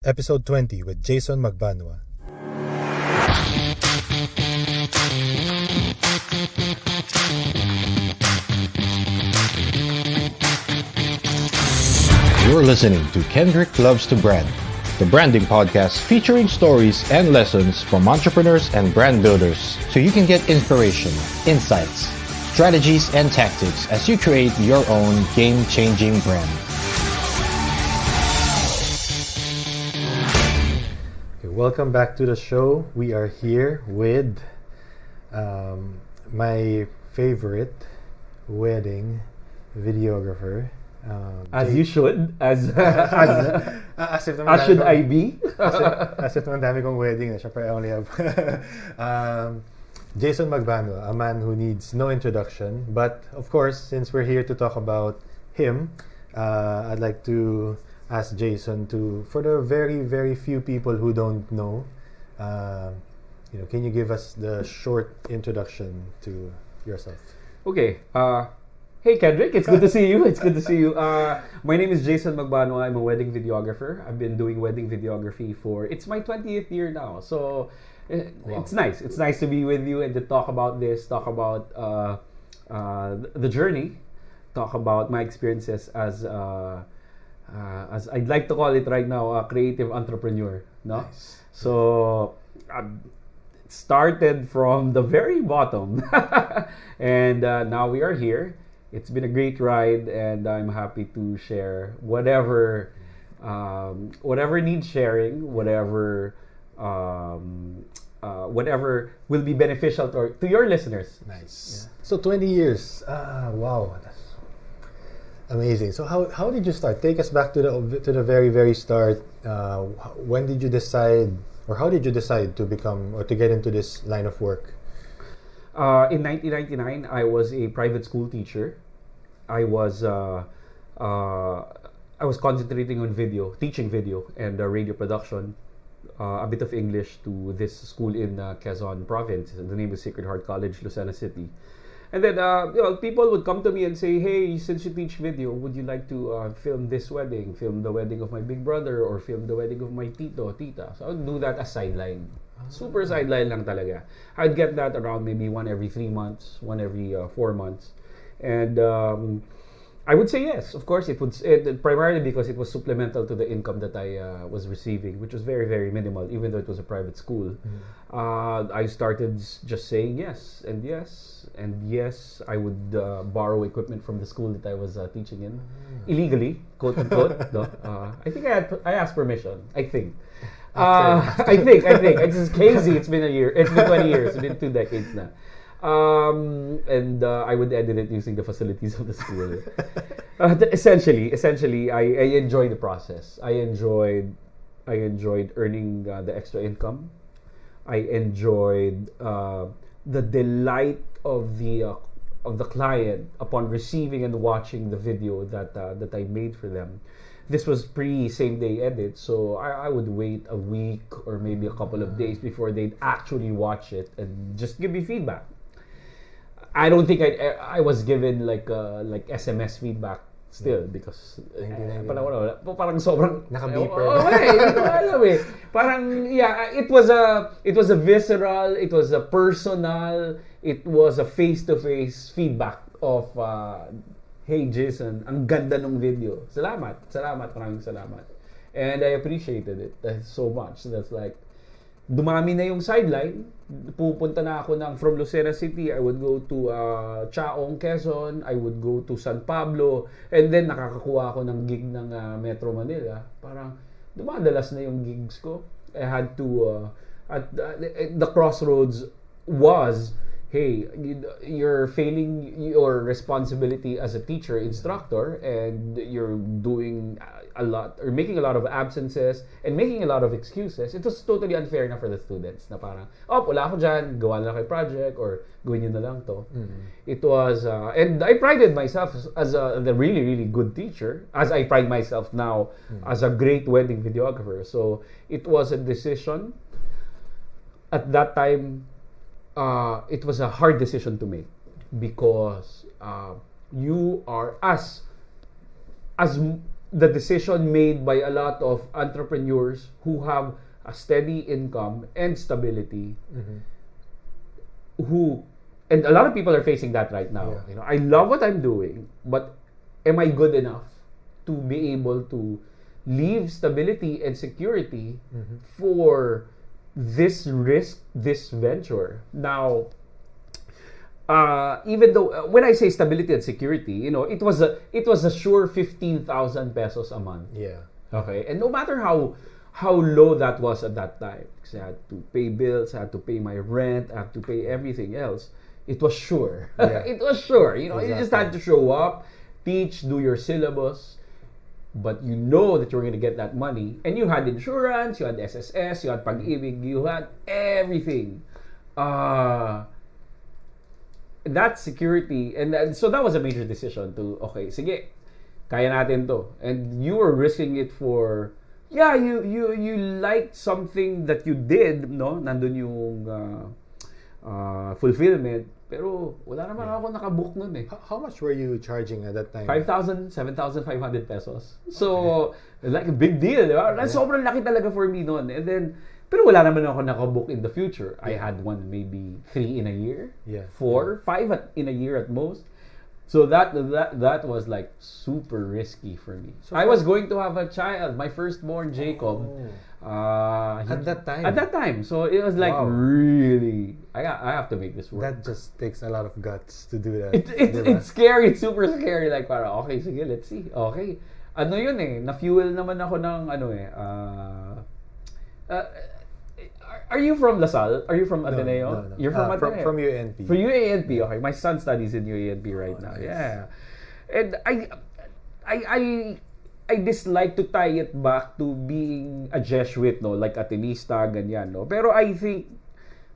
Episode 20 with Jason Magbanua. You're listening to Kendrick Loves to Brand, the branding podcast featuring stories and lessons from entrepreneurs and brand builders so you can get inspiration, insights, strategies, and tactics as you create your own game-changing brand. Welcome back to the show. We are here with my favorite wedding videographer. As you should, as if naman as should dami I kong- be. as if naman dami kong wedding. Syempre, I only have Jason Magbanua, a man who needs no introduction. But of course, since we're here to talk about him, I'd like to ask Jason to, for the very, very few people who don't know, can you give us the short introduction to yourself? Okay. Hey Kendrick, it's good to see you. It's good to see you. My name is Jason Magbanua. I'm a wedding videographer. I've been doing wedding videography it's my 20th year now. So it's nice. It's nice to be with you and to talk about this, talk about the journey, talk about my experiences as I'd like to call it right now, a creative entrepreneur. No? Nice. So it started from the very bottom, and now we are here. It's been a great ride, and I'm happy to share whatever needs sharing, whatever will be beneficial to your listeners. Nice. Yeah. So 20 years. Wow. That's amazing. So how did you start? Take us back to the very, very start. When did you decide, or how did you decide to become or to get into this line of work? In 1999, I was a private school teacher. I was concentrating on video, teaching video and radio production, a bit of English to this school in Quezon Province. The name is Sacred Heart College, Lucena City. And then people would come to me and say, "Hey, since you teach video, would you like to film this wedding, film the wedding of my big brother, or film the wedding of my tito, tita?" So I would do that as sideline. Super sideline lang talaga. I'd get that around maybe one every 3 months, one every 4 months. And I would say yes. Of course, primarily because it was supplemental to the income that I was receiving, which was very, very minimal, even though it was a private school. I started just saying yes and yes and yes. I would borrow equipment from the school that I was teaching in, illegally, quote unquote. No? I think I asked permission. I think. I think it's crazy. It's been a year. It's been 20 years. It's been 2 decades now. And I would edit it using the facilities of the school. Essentially, I enjoyed the process. I enjoyed earning the extra income. I enjoyed the delight of the client upon receiving and watching the video that I made for them. This was same day edit, so I would wait a week or maybe a couple of days before they'd actually watch it and just give me feedback. I don't think I was given like SMS feedback still because parang sobrang Naka-beeper. Alam eh. Parang it was a visceral, it was a personal, it was a face-to-face feedback of "Hey Jason, ang ganda ng video. Salamat, maraming salamat." And I appreciated it so much. That's like, dumami na yung sideline. Pupunta na ako from Lucena City. I would go to Chaong, Quezon. I would go to San Pablo. And then nakakakuha ako ng gig ng Metro Manila. Parang dumadalas na yung gigs ko. I had to, the crossroads was, hey, you're failing your responsibility as a teacher, instructor, and you're doing a lot, or making a lot of absences, and making a lot of excuses. It was totally unfair na for the students, na parang, wala ako dyan, gawa na lang kayo project, or gawin nyo na lang to. It was, and I prided myself as a really, really good teacher, as I pride myself now as a great wedding videographer. So, it was a decision. At that time, it was a hard decision to make because you are as the decision made by a lot of entrepreneurs who have a steady income and stability, and a lot of people are facing that right now. Yeah. You know, I love what I'm doing, but am I good enough to be able to leave stability and security for this risk, this venture? Now, even though when I say stability and security, you know, it was a sure 15,000 pesos a month. Yeah. Okay, and no matter how low that was at that time, because I had to pay bills, I had to pay my rent, I had to pay everything else. It was sure. Yeah. It was sure. You know, you just Exactly. had to show up, teach, do your syllabus, but you know that you're going to get that money. And you had insurance, you had SSS, you had pag-ibig, you had everything. That security, so that was a major decision to, okay, sige, kaya natin to. And you were risking it for, yeah, you liked something that you did, no? Nandun yung fulfillment, pero wala naman ako nakabook nun eh. How much were you charging at that time? 7,500 pesos. So, like a big deal, di ba? Sobrang laki talaga for me noon. And then, pero wala naman ako nakabook in the future. I had one maybe 3 in a year, Yeah. 4, 5 in a year at most. So that was like super risky for me. So I was going to have a child, my firstborn Jacob. At that time? At that time. So it was like, Wow. really, I have to make this work. That just takes a lot of guts to do that. It's scary. It's super scary. Like, para, okay, sige, let's see. Okay. Ano yun eh, na-fuel naman ako ng are you from LaSalle? Are you from Ateneo? No. You're from Ateneo? From UANP. From UANP, okay. My son studies in UANP right now. Nice. Yeah. And I dislike to tie it back to being a Jesuit, no? Like Atenista, ganyan, no? Pero I think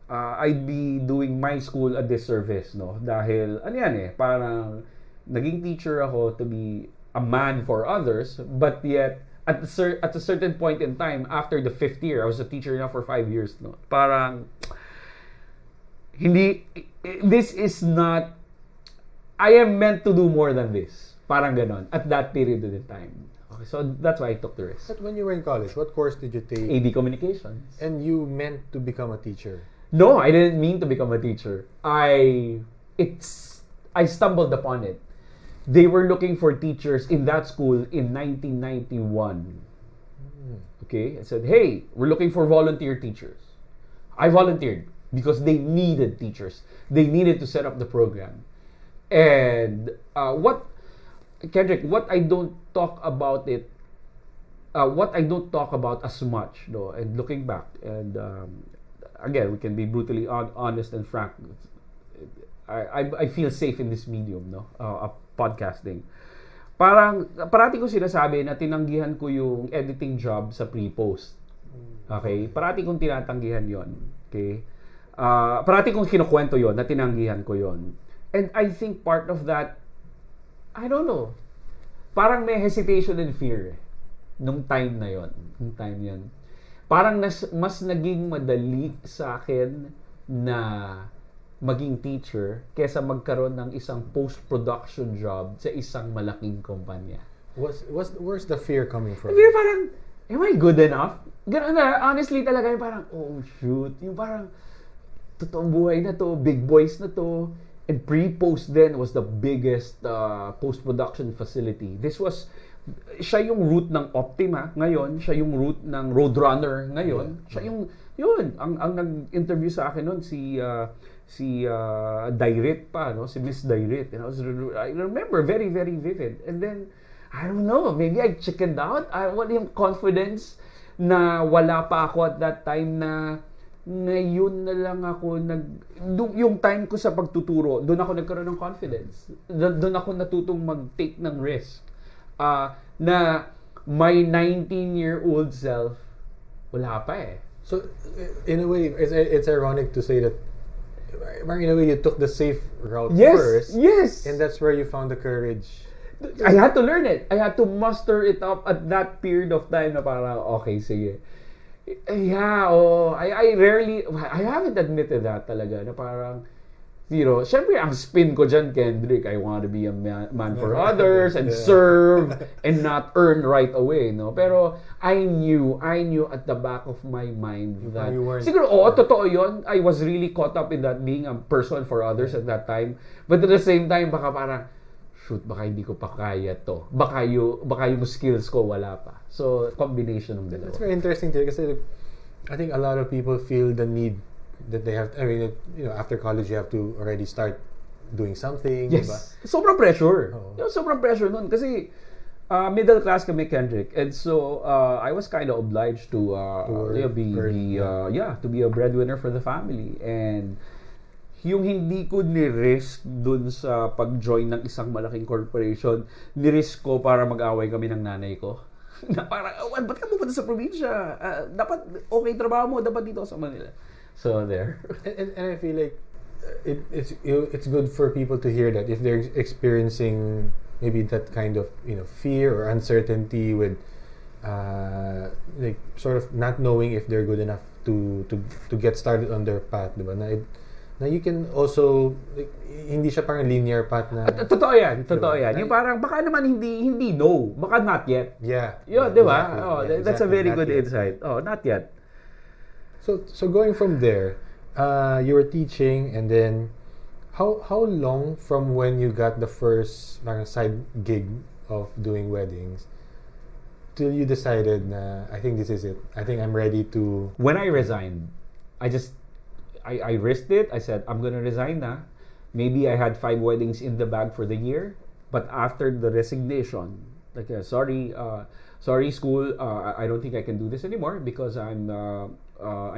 I'd be doing my school a disservice, no? Dahil, ano yan eh, parang naging teacher ako to be a man for others, but yet, at a certain point in time, after the 5th year, I was a teacher now for 5 years, no? Parang, this is not, I am meant to do more than this. Parang ganon, at that period of time. Okay, so that's why I took the risk. But when you were in college, what course did you take? AD Communications. And you meant to become a teacher? No, I didn't mean to become a teacher. I stumbled upon it. They were looking for teachers in that school in 1991. Okay, I said, hey, we're looking for volunteer teachers. I volunteered because they needed teachers. They needed to set up the program. And Kendrick, what I don't talk about as much, no, and looking back, and again, we can be brutally honest and frank. I feel safe in this medium, no, podcasting. Parang parati ko sinasabi na tinanggihan ko yung editing job sa pre-post. Okay? Parati kong tinatanggihan yon. Okay? Parati kong kinukwento yon na tinanggihan ko yon. And I think part of that, I don't know, parang may hesitation and fear nung time na yon. Nung time yan. Parang mas naging madali sa akin na maging teacher kesa magkaroon ng isang post-production job sa isang malaking kumpanya. Where's the fear coming from? Fear parang, am I good enough? Ganun na, honestly talaga, yung parang, oh shoot, yung parang, totoong buhay na to, big boys na to, and pre-post then was the biggest post-production facility. Siya yung root ng Optima ngayon, siya yung root ng Roadrunner ngayon, siya yung, ang nag-interview sa akin noon, si Dairit pa, no? Si Miss Dairit. And I remember very, very vivid. And then, I don't know, maybe I chickened out. I want yung confidence na wala pa ako at that time na ngayon na lang ako yung time ko sa pagtuturo, doon ako nagkaroon ng confidence. Doon ako natutong mag-take ng risk. Na my 19-year-old self, wala pa eh. So, in a way, it's ironic to say that in a way you took the safe route first. Yes. And that's where you found the courage. I had to learn it. I had to muster it up at that period of time na parang, okay, sige. Yeah, I haven't admitted that talaga na parang, syempre ang spin ko dyan, Kendrick, I want to be a man for others and serve and not earn right away, no? Pero I knew at the back of my mind that siguro, totoo yun. I was really caught up in that being a person for others at that time. But at the same time, baka parang, shoot, baka hindi ko pa kaya to. Baka yung skills ko wala pa. So, combination ng dalawa. It's very interesting to kasi I think a lot of people feel the need that they have. I mean, after college you have to already start doing something. Yes. Diba? Sobrang pressure. Sobrang pressure nun kasi middle class kami, Kendrick, and so I was kind of obliged to be a breadwinner for the family, and yung hindi ko ni-risk dun sa pag-join ng isang malaking corporation, ni-risk ko para mag-away kami ng nanay ko. Na parang, ba't ka pupunta sa probinsya? Dapat okay trabaho mo, dapat dito sa Manila. So there. And I feel like it's good for people to hear that if they're experiencing maybe that kind of fear or uncertainty with like sort of not knowing if they're good enough to get started on their path, diba? Na you can also hindi siya parang linear path na totoo yan. Yung parang baka naman hindi no, baka not yet. Yeah. Diba? Exactly. That's a very good yet. insight. Not yet. So going from there, you were teaching, and then how long from when you got the first parang side gig of doing weddings till you decided na I think this is it. I think I'm ready to. When I resigned, I risked it. I said, I'm gonna resign na. Maybe I had 5 weddings in the bag for the year, but after the resignation, like sorry school, I don't think I can do this anymore because I'm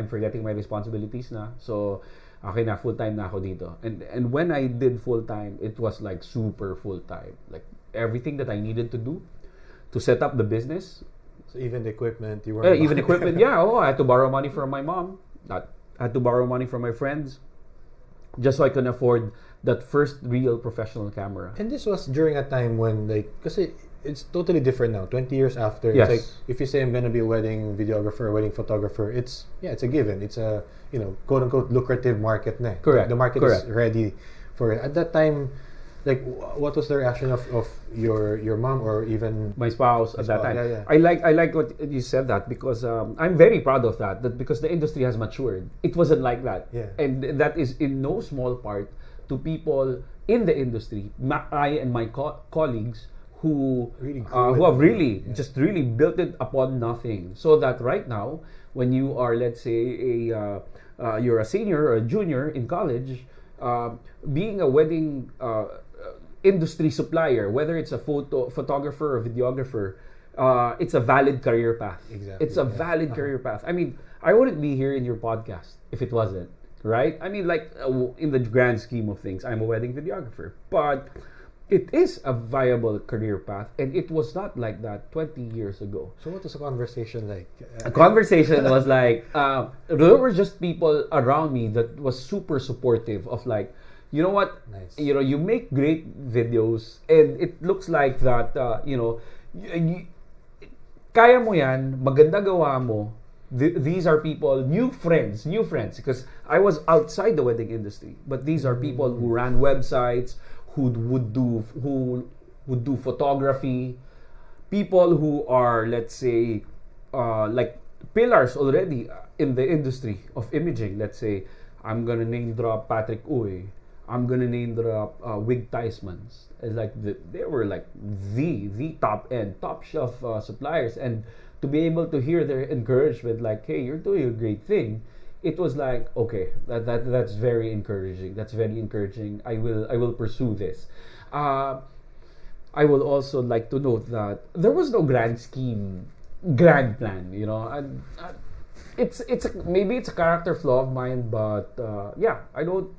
forgetting my responsibilities na. So okay na, full time na ako dito. And when I did full time, it was like super full time. Like everything that I needed to do to set up the business. So even the equipment you weren't even equipment, yeah. I had to borrow money from my mom. I had to borrow money from my friends just so I can afford that first real professional camera. And this was during a time when kasi it's totally different now. 20 years after, yes. It's like if you say I'm gonna be a wedding videographer, a wedding photographer, it's a given. It's a quote unquote lucrative market na. Correct. The market is ready for it. At that time, like what was the reaction of your mom or even my spouse at that time? Yeah. I like what you said that because I'm very proud of that because the industry has matured. It wasn't like that, and that is in no small part to people in the industry, I and my colleagues who have really just really built it upon nothing. So that right now, when you are, let's say, you're a senior or a junior in college, being a wedding industry supplier, whether it's a photographer or videographer, it's a valid career path. Exactly. It's a valid career path. I mean, I wouldn't be here in your podcast if it wasn't, right? I mean, like in the grand scheme of things, I'm a wedding videographer, but it is a viable career path, and it was not like that 20 years ago. So what was the conversation like? A conversation was like, there were just people around me that was super supportive of like, you know what, nice. You make great videos, and it looks like that, kaya mo yan, maganda gawa mo. These are people, new friends, because I was outside the wedding industry, but these are people who ran websites, who would do photography, people who are, let's say, like pillars already in the industry of imaging. Let's say, I'm gonna name drop Patrick Uy, I'm gonna name drop Wig Theismans. It's like they were like the top end, top shelf suppliers, and to be able to hear their encouragement, like, hey, you're doing a great thing. It was like, okay, that's very encouraging. That's very encouraging. I will pursue this. I will also like to note that there was no grand plan. Maybe it's a character flaw of mine, but I don't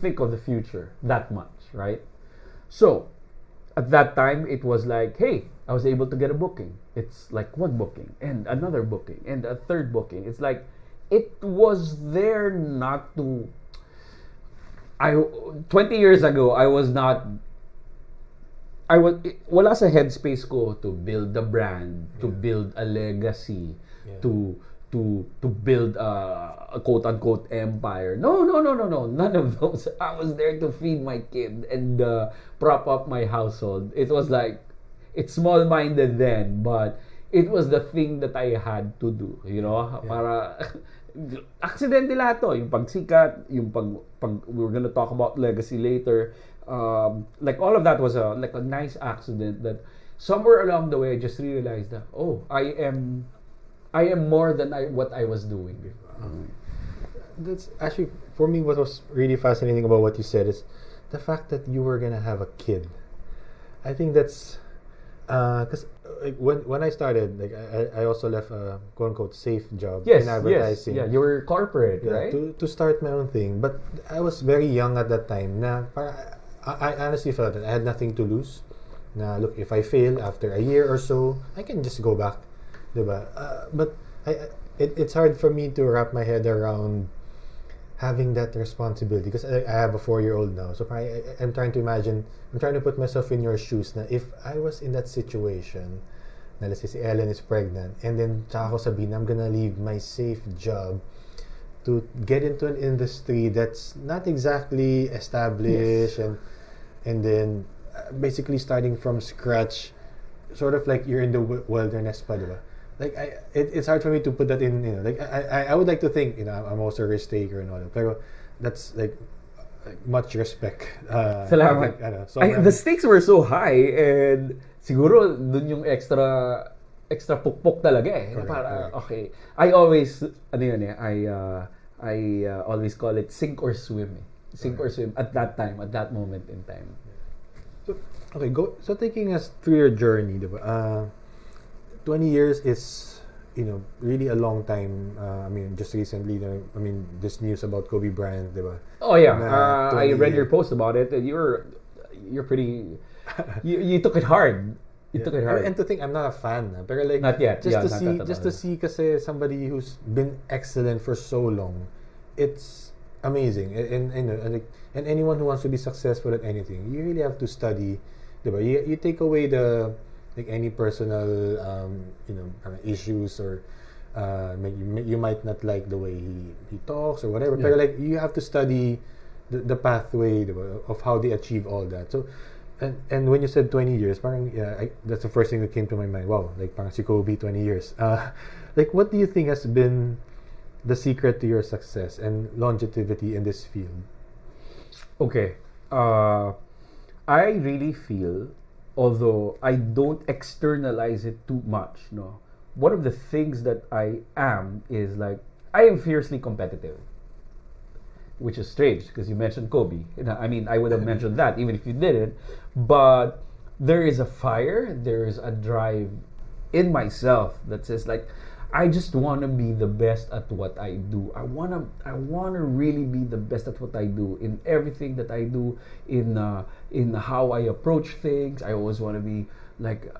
think of the future that much, right? So at that time, it was like, hey, I was able to get a booking. It's like one booking and another booking and a third booking. It's like, it was there not to. 20 years ago, wala sa headspace ko to build a brand, to build a legacy, to to build a quote unquote empire. No, no, no, no, no, none of those. I was there to feed my kid and prop up my household. It was like, it's small minded then, but it was the thing that I had to do, you know, para aksidente lahat to, yung pagsikat, yung pag we're gonna talk about legacy later. Like all of that was a nice accident that somewhere along the way I just realized that I am more than what I was doing before. That's actually, for me, what was really fascinating about what you said is the fact that you were gonna have a kid. I think that's because when I started, like I also left a quote unquote safe job in advertising. Yes, yeah, you were corporate, right? To start my own thing, but I was very young at that time. I honestly felt that I had nothing to lose. Now, look, if I fail after a year or so, I can just go back, diba? But it's hard for me to wrap my head around having that responsibility because I have a 4-year-old now. So I'm trying to imagine, I'm trying to put myself in your shoes na if I was in that situation, na let's say si Ellen is pregnant, and then tsaka ko sabihin, I'm gonna leave my safe job to get into an industry that's not exactly established, and then basically starting from scratch, sort of like you're in the wilderness pa, diba? Like it's hard for me to put that in, you know, like I would like to think, you know, I'm also a risk taker and all that, pero that's like much respect. Salamat. The stakes were so high, and siguro dun yung extra pukpok talaga eh. Correct. Okay, I always I always call it sink or swim. Sink or swim at that time, at that moment in time. So, okay, so taking us through your journey, diba? 20 years is, you know, really a long time. I mean, just recently, this news about Kobe Bryant, diba? Oh yeah, I read your post about it. You're pretty. you took it hard. You took it hard. And to think, I'm not a fan, but like not yet. Just to see, kasi somebody who's been excellent for so long, it's amazing. And anyone who wants to be successful at anything, you really have to study, diba? You take away the like any personal issues, or you might not like the way he talks or whatever, but like you have to study the pathway, diba, of how they achieve all that. So and when you said 20 years, parang that's the first thing that came to my mind. Wow, like parang si Kobe 20 years. Like what do you think has been the secret to your success and longevity in this field? Okay, I really feel, although I don't externalize it too much, no, one of the things that I am is like, I am fiercely competitive, which is strange because you mentioned Kobe. I mean, I would have mentioned that even if you didn't, but there is a fire, there is a drive in myself that says like, I just want to be the best at what I do. I want to really be the best at what I do in everything that I do, in how I approach things. I always want to be like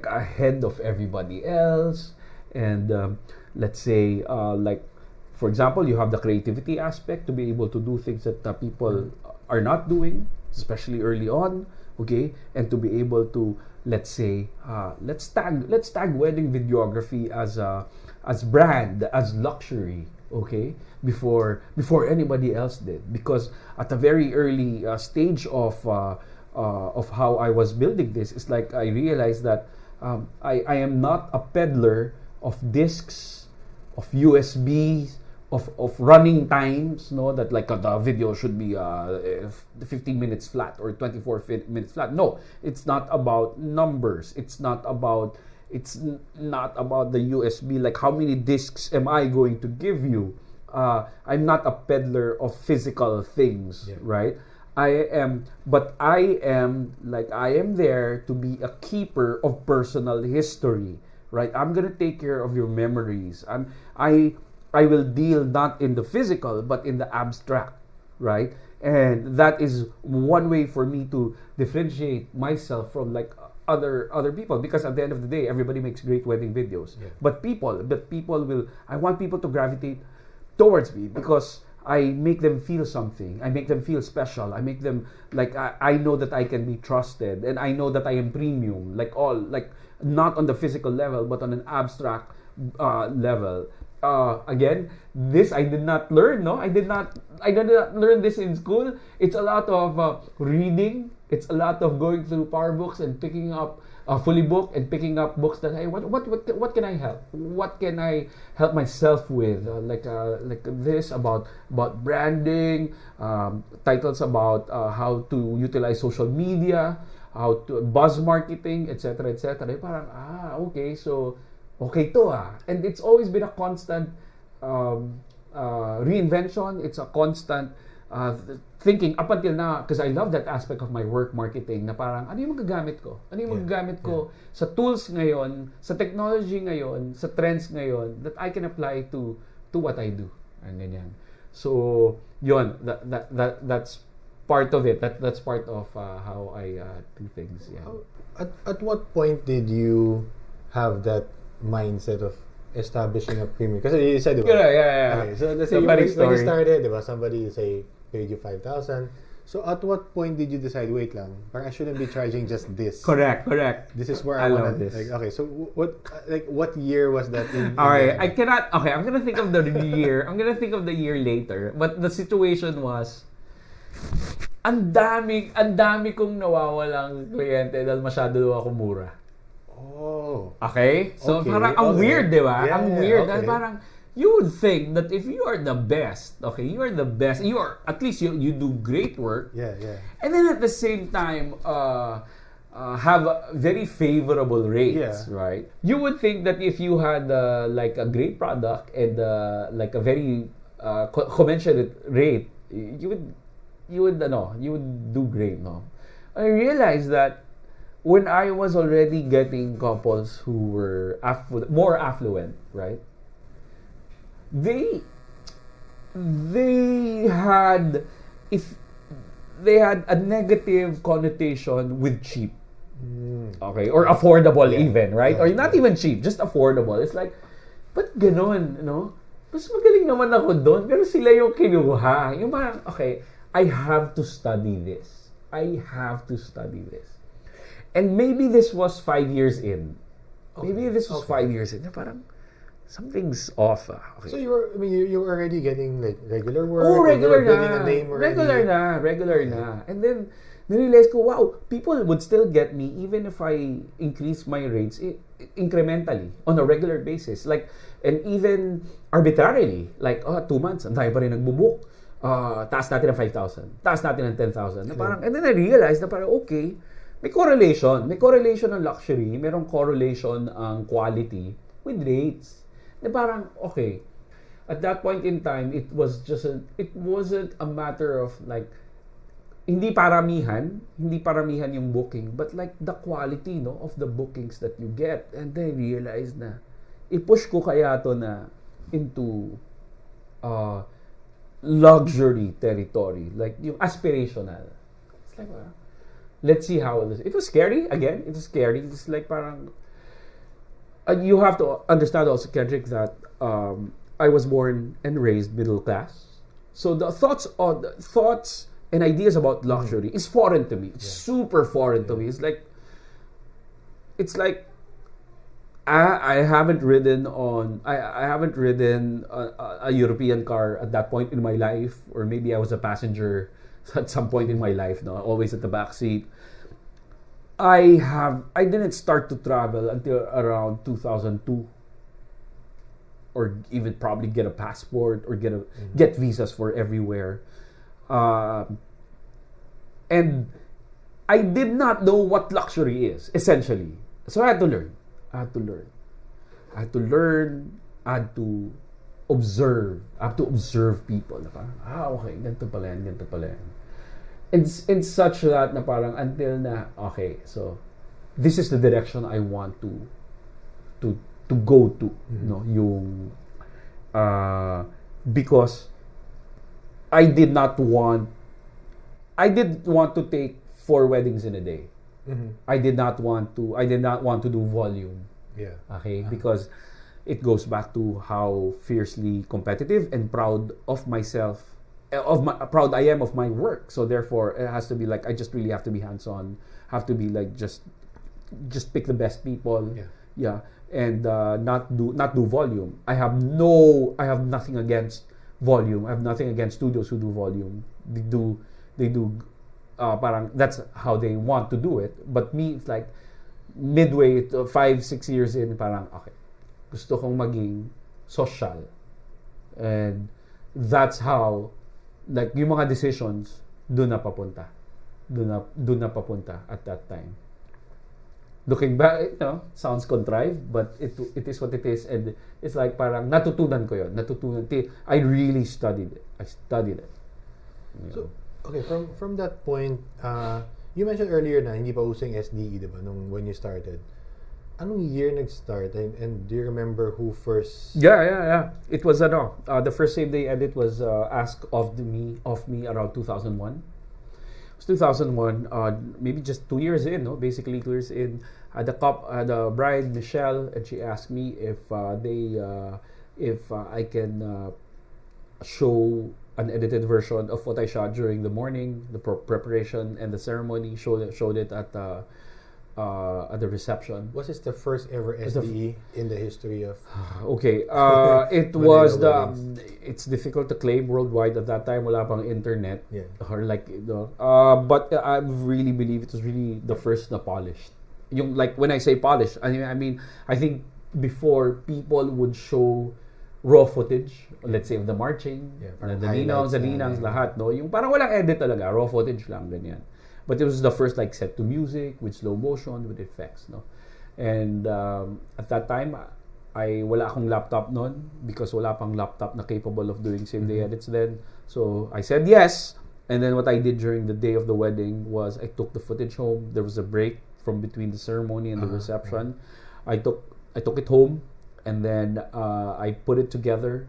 ahead of everybody else. And let's say like, for example, you have the creativity aspect to be able to do things that people are not doing, especially early on. Okay, and to be able to, let's say, let's tag wedding videography as brand, as luxury, okay, before anybody else did, because at a very early stage of how I was building this, it's like I realized that I am not a peddler of discs, of USBs, of running times, no, that like the video should be 15 minutes flat or 24 minutes flat. No, it's not about numbers. It's not about the USB, like how many discs am I going to give you. I'm not a peddler of physical things, right? I am there to be a keeper of personal history, right? I'm gonna take care of your memories. I will deal not in the physical but in the abstract, right? And that is one way for me to differentiate myself from like other people, because at the end of the day, everybody makes great wedding videos. But I want people to gravitate towards me because I make them feel something. I make them feel special. I make them like I know that I can be trusted, and I know that I am premium. Like not on the physical level, but on an abstract level. again, this I did not learn. No, I did not learn this in school. It's a lot of reading. It's a lot of going through power books and picking up fully book and picking up books that hey, what can I help? What can I help myself with? Like this about branding, titles about how to utilize social media, how to buzz marketing, etc. etc. Parang okay, so okay to and it's always been a constant reinvention. It's a constant thinking up until now, because I love that aspect of my work marketing na parang ano yung magagamit ko? Ano yung magagamit ko sa tools ngayon, sa technology ngayon, sa trends ngayon that I can apply to what I do. And ganyan. So, yun, that's part of it. That's part of how I do things. Yeah. At what point did you have that mindset of establishing a premium? Because you said, diba? Yeah. Okay, so let's say when you started, diba, somebody say paid you 5,000. So at what point did you decide, wait lang, parang I shouldn't be charging just this? Correct. This is where I love want this. Like, okay, so what year was that? All right, I cannot. Okay, I'm gonna think of the year. I'm gonna think of the year later. But the situation was, ang dami kong nawawalang kliyente dahil masyado daw ako mura. Oh. Okay? So parang ang weird, di ba? Yeah, ang weird. okay. Dahil parang, you would think that if you are the best, okay, you are the best, you are, at least you do great work. Yeah. And then at the same time, have very favorable rates, right? You would think that if you had like a great product and like a very commensurate rate, you would do great, no? I realized that when I was already getting couples who were more affluent, right? They had a negative connotation with cheap. Okay, or affordable even, right? Or not even cheap, just affordable. It's like, ba't ganon, no? Mas magaling naman ako doon, pero sila yung kinuha. Yung parang, okay, I have to study this. And maybe this was 5 years in. Maybe this was 5 years in. Parang, something's off. Okay. So you were already getting like regular work. Oh, regular you were building a name already. Regular na. And then, narealize ko, wow, people would still get me even if I increase my rates incrementally on a regular basis. Like, and even arbitrarily. Like, 2 months, ang dami pa rin nagbubook. Taas natin ng 5,000. Taas natin ng 10,000. And then I realized na parang, okay, may correlation. May correlation ng luxury. Merong correlation ang quality with rates. Na parang, okay, at that point in time, it wasn't a matter of like, hindi paramihan yung booking, but like the quality, no, of the bookings that you get. And then I realized na, i-push ko kaya to na into luxury territory, like yung aspirational. It's like, let's see how it was scary. Again, it was scary. It's like parang, you have to understand also, Kendrick, that I was born and raised middle class. So the thoughts and ideas about luxury is foreign to me. It's super foreign to me. It's like I haven't ridden a European car at that point in my life, or maybe I was a passenger at some point in my life. No, always at the back seat. I didn't start to travel until around 2002, or even probably get a passport or get visas for everywhere, and I did not know what luxury is essentially. So I had to learn. I had to observe. I have to observe people. Na parang, okay, ganito pala yan. In such that na parang until na, okay, so this is the direction I want to go to, no, yung because I did want to take 4 weddings in a day. I did not want to do volume. Okay, because it goes back to how fiercely competitive and proud of myself, proud I am of my work. So therefore, it has to be like, I just really have to be hands-on. Have to be like just pick the best people, yeah, and not do volume. I have nothing against volume. I have nothing against studios who do volume. They do parang that's how they want to do it. But me, it's like midway to 5-6 years in, parang okay, gusto kong maging social, and that's how, like, yung mga decisions doon na papunta at that time. Looking back, sounds contrived, but it is what it is, and it's like parang natutunan ko yun. I really studied it. I studied it. So, okay, from that point, you mentioned earlier na hindi pa using SDE, diba, when you started. Anong year nag-start? And do you remember who first? Yeah. It was the first same day edit was asked of me around 2001. It was 2001, maybe just 2 years in, basically 2 years in. The bride Michelle, and she asked me if I can show an edited version of what I shot during the morning, the preparation and the ceremony. Showed it at the reception. Was this the first ever SDE in the history of? Okay, it Manila was weddings? It's difficult to claim worldwide at that time. Wala pang internet. Yeah. Or like, but I really believe it was really the first na polished. Yung, like, when I say polished, I mean I think before people would show raw footage, let's say of the marching, the ninangs, lahat, no? Yung parang walang edit talaga, raw footage lang, ganyan. But it was the first, like, set to music with slow motion with effects, no? And at that time, wala akong laptop noon because wala pang laptop na capable of doing same day edits then. So I said yes, and then what I did during the day of the wedding was I took the footage home. There was a break from between the ceremony and the reception. I took it home, and then I put it together,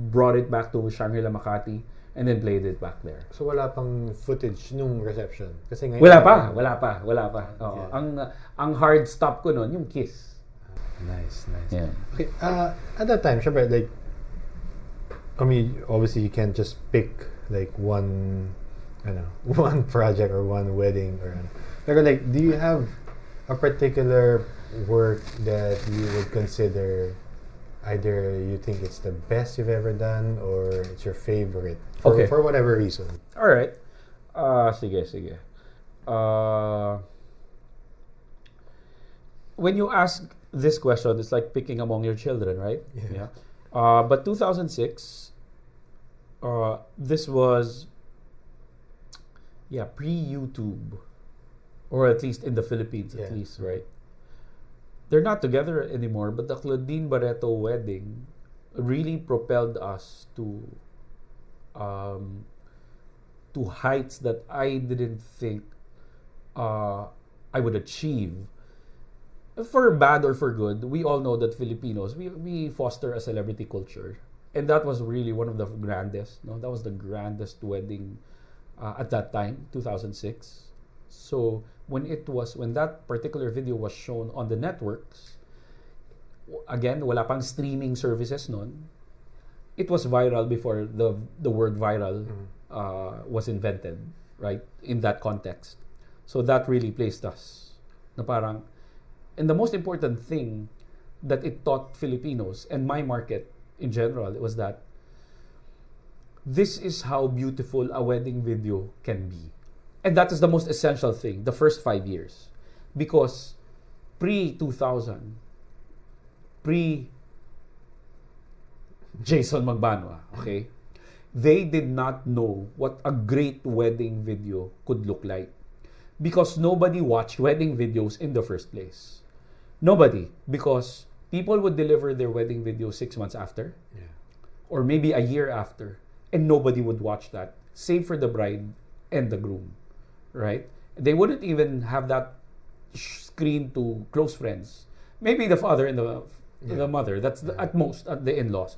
brought it back to Shangri-La Makati, and then played it back there. So wala pang footage nung reception? Kasi ngayon, Wala pa. Oo. Yeah. Ang hard stop ko nun, yung kiss. Nice. Yeah. Okay, at that time, syempre, like, I mean, obviously you can't just pick like one project or one wedding or pero, like, do you have a particular work that you would consider either you think it's the best you've ever done or it's your favorite for whatever reason? All right. Sige. When you ask this question, it's like picking among your children, right? Yeah. But 2006, this was pre-YouTube, or at least in the Philippines, at least, right? They're not together anymore, but the Claudine Barreto wedding really propelled us to heights that I didn't think I would achieve. For bad or for good, we all know that Filipinos, we foster a celebrity culture. And that was really one of the grandest, that was the grandest wedding at that time, 2006. So when that particular video was shown on the networks, again, wala pang streaming services noon. It was viral before the word viral was invented, right? In that context. So that really placed us. Na parang, and the most important thing that it taught Filipinos and my market in general was that this is how beautiful a wedding video can be. And that is the most essential thing, the first 5 years. Because pre-2000, pre-Jason Magbanua, okay, they did not know what a great wedding video could look like. Because nobody watched wedding videos in the first place. Nobody. Because people would deliver their wedding video 6 months after. Yeah. Or maybe a year after. And nobody would watch that. Save for the bride and the groom. Right? They wouldn't even have that screen to close friends. Maybe the father and the mother. That's at most at the in-laws.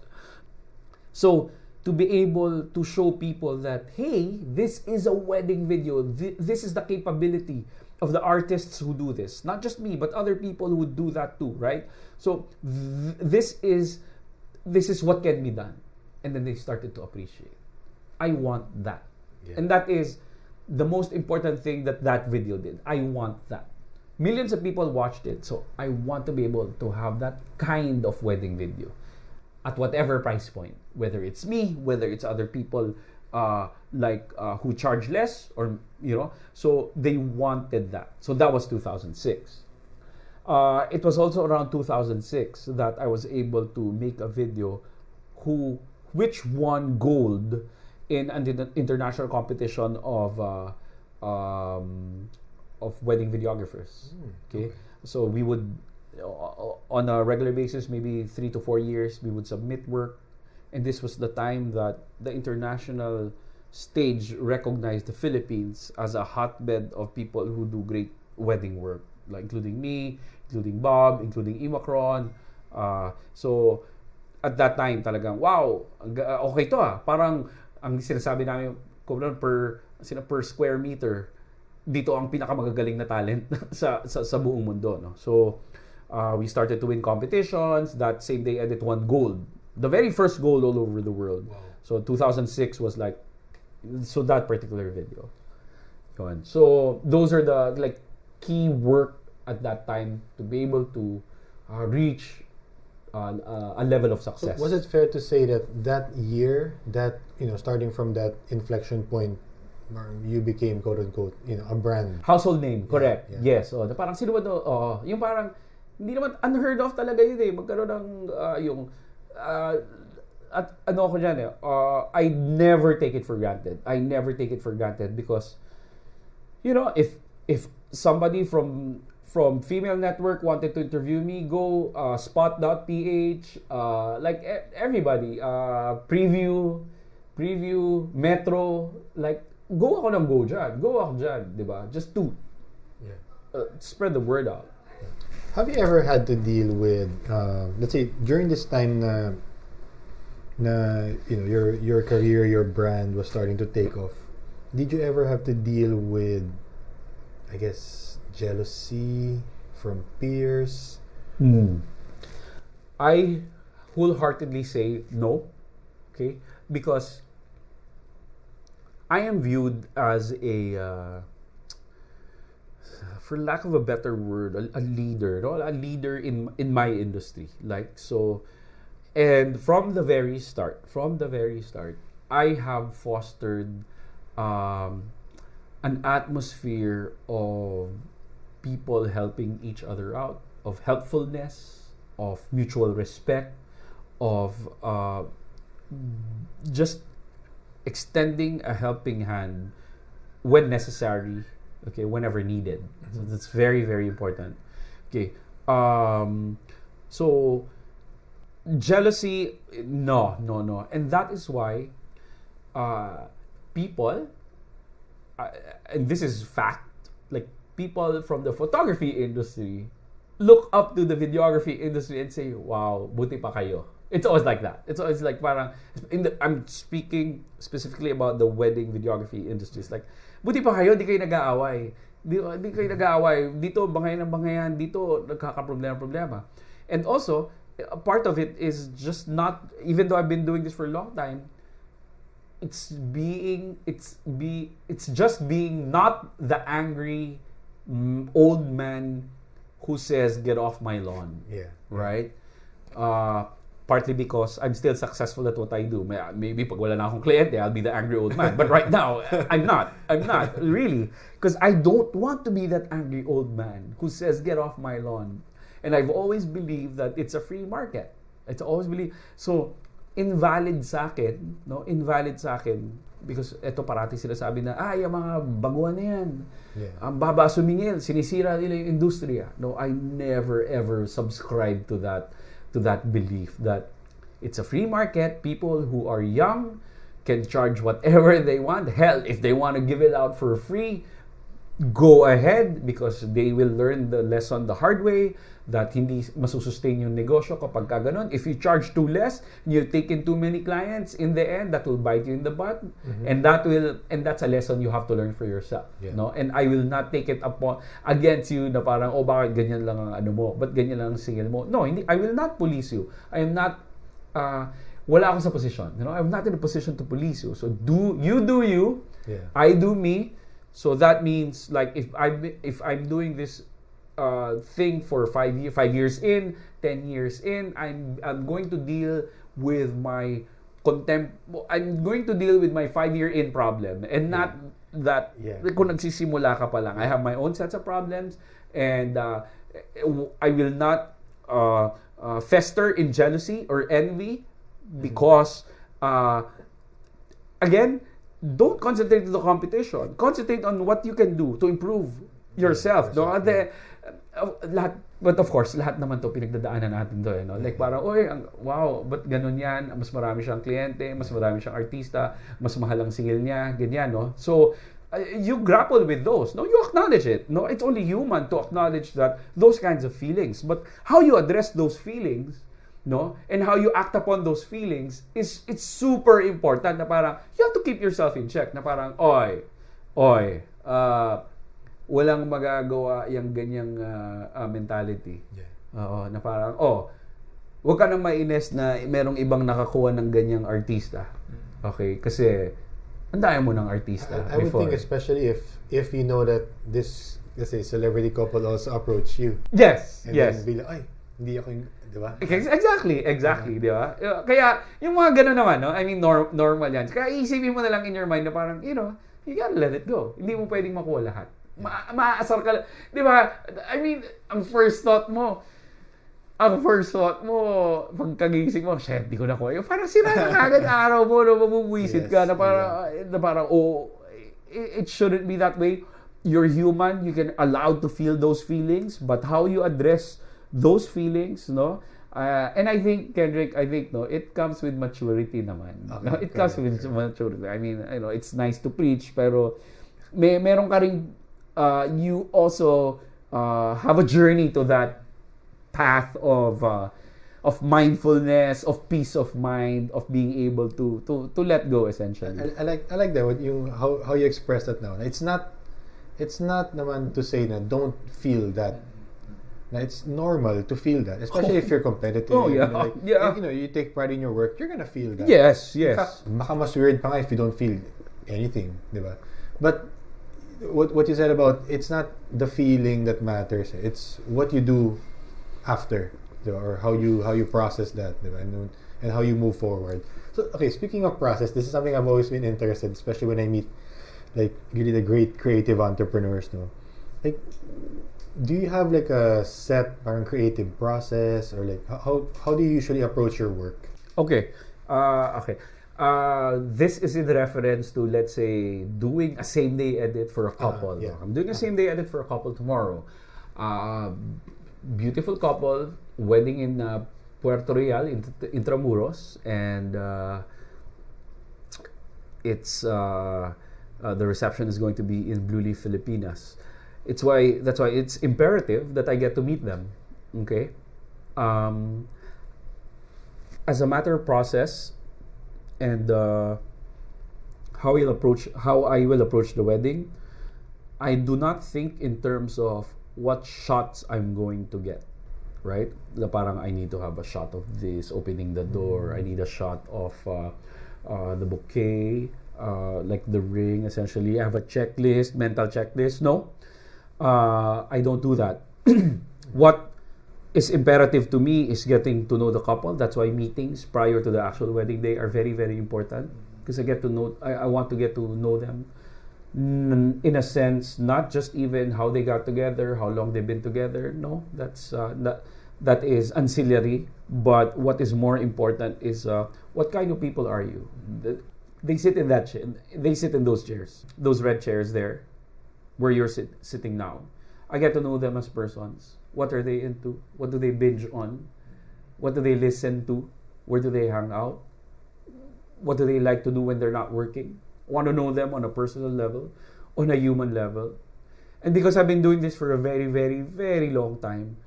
So to be able to show people that, hey, this is a wedding video. This is the capability of the artists who do this. Not just me, but other people who would do that too, right? So this is what can be done. And then they started to appreciate. I want that. Yeah. And that is the most important thing that video did. I want that. millions of people watched it. So I want to be able to have that kind of wedding video at whatever price point, whether it's me, whether it's other people who charge less, or so they wanted that. So that was 2006. It was also around 2006 that I was able to make a video which won gold in an international competition of wedding videographers. Okay, so we would on a regular basis, maybe 3 to 4 years, we would submit work, and this was the time that the international stage recognized the Philippines as a hotbed of people who do great wedding work, like including me, including Bob, including Imacron. So at that time talagang wow, okay to parang ang sinasabi namin per square meter dito ang pinakamagagaling na talent sa buong mundo, no? So we started to win competitions. That same day edit won gold, the very first gold all over the world. Wow. So 2006 was like, so that particular video. So those are the like key work at that time to be able to reach a level of success. So was it fair to say that year, that starting from that inflection point, you became quote unquote a brand, household name? Correct. Yeah. Yes. Parang sino ba to? Yung parang hindi naman unheard of talaga yun eh. Magkaroon ng at ano ko dyan eh. I never take it for granted. Because if somebody from Female Network wanted to interview me, go spot.ph, like everybody, preview, Metro, like go ako dyan, diba? Just do. Spread the word out. Have you ever had to deal with, let's say, during this time na your career, your brand was starting to take off? Did you ever have to deal with, I guess, jealousy from peers? I wholeheartedly say no, okay? Because I am viewed as for lack of a better word, a leader, no? A leader in my industry. Like so, and from the very start, I have fostered an atmosphere of people helping each other out, of helpfulness, of mutual respect, of just extending a helping hand when necessary, okay, whenever needed. So that's very, very important. Okay. So jealousy, no. And that is why people, and this is fact, like people from the photography industry look up to the videography industry and say, wow, buti pa kayo. It's always like that. It's always like parang, I'm speaking specifically about the wedding videography industry. It's like, buti pa kayo, di kayo nag-aaway. Di kayo nag-aaway. Dito, bangayan ng bangayan. Dito, nagkakaproblema. And also, a part of it is just not, even though I've been doing this for a long time, it's just being not the angry old man who says, get off my lawn. Yeah. Right? Partly because I'm still successful at what I do. Maybe pag wala na akong kliyente, I'll be the angry old man. But right now, I'm not really. Because I don't want to be that angry old man who says, get off my lawn. And I've always believed that it's a free market. So, invalid sa akin, because eto parati sila sabi na, yung mga baguhan na yan. Yeah. Ang baba sumingil, sinisira nila yung industriya. No, I never ever subscribe to that belief that it's a free market. People who are young can charge whatever they want. Hell, if they want to give it out for free, go ahead, because they will learn the lesson the hard way that hindi masusustain yung negosyo kapag ka ganun. If you charge too less, you take in too many clients, in the end, that will bite you in the butt. And that's a lesson you have to learn for yourself. Yeah. No? And I will not take it against you na parang, bakit ganyan lang ang ano mo? Ba't ganyan lang ang singil mo? No, hindi. I will not police you. I am not, wala akong sa position. I'm not in a position to police you. So do you. Yeah. I do me. So that means, like, if I'm doing this thing for 5 years in, 10 years in. I'm going to deal with my I'm going to deal with my 5-year in problem, and not that kung nagsisimula ka pa lang. I have my own sets of problems, and I will not fester in jealousy or envy, because again, don't concentrate on the competition. Concentrate on what you can do to improve yourself. No? Lahat, but of course, lahat naman to pinagdadaanan natin to. No? Like parang, wow, ba't ganun yan? Mas marami siyang kliyente, mas marami siyang artista, mas mahal ang singil niya, ganyan. No? So, you grapple with those. No, you acknowledge it. No, it's only human to acknowledge that those kinds of feelings. But how you address those feelings, no, and how you act upon those feelings it's super important. Na parang you have to keep yourself in check. Na parang, walang magagawa yung ganyang mentality. Na parang, wag ka nang mainis na merong ibang nakakuha ng ganyang artista. Okay, kasi ang daya mo ng artista. I would think, especially if you know that this, let's say, celebrity couple also approach you. Yes, and yes. then be like, hindi ako yung, di ba? Exactly, di ba? Kaya, yung mga gano'n naman, no? I mean, normal yan. Kaya isipin mo na lang in your mind na parang, you gotta let it go. Hindi mo pwedeng makuha lahat. Maaasar ka lang. Di ba? I mean, ang first thought mo, pagkagising mo, shit, di ko nakuha. Parang sira na agad araw mo, no? Mabubuisit ka na parang, it shouldn't be that way. You're human. You can allow to feel those feelings, but how you address those feelings, no? And I think, Kendrick, no, it comes with maturity naman. No? It comes with maturity. I mean, it's nice to preach, pero meron ka rin, you also have a journey to that path of mindfulness, of peace of mind, of being able to let go, essentially. I like that how you express that now. It's not naman to say na don't feel that. Na it's normal to feel that, especially if you're competitive. You take pride in your work, you're gonna feel that. Yes. In fact, baka mas weird pa nga if you don't feel anything, di ba? But what you said about, it's not the feeling that matters. It's what you do after, or how you process that, and how you move forward. So, okay, speaking of process, this is something I've always been interested, especially when I meet like really the great creative entrepreneurs, no? Like, do you have like a set parang creative process, or like how do you usually approach your work? Okay. This is in reference to, let's say, doing a same-day edit for a couple. I'm doing a same-day edit for a couple tomorrow. Beautiful couple, wedding in Puerto Real, Intramuros, and it's the reception is going to be in Blue Leaf, Filipinas. That's why it's imperative that I get to meet them. Okay, as a matter of process, and how I will approach the wedding, I do not think in terms of what shots I'm going to get, right? Parang I need to have a shot of this opening the door. I need a shot of the bouquet, like the ring. Essentially, I have a checklist, mental checklist. No, I don't do that. What is imperative to me is getting to know the couple. That's why meetings prior to the actual wedding day are very, very important, because I want to get to know them in a sense, not just even how they got together, how long they've been together. No, that is ancillary. But what is more important is what kind of people are you? They sit in they sit in those chairs, those red chairs there, where you're sitting now. I get to know them as persons. What are they into? What do they binge on? What do they listen to? Where do they hang out? What do they like to do when they're not working? I want to know them on a personal level, on a human level. And because I've been doing this for a very, very, very long time,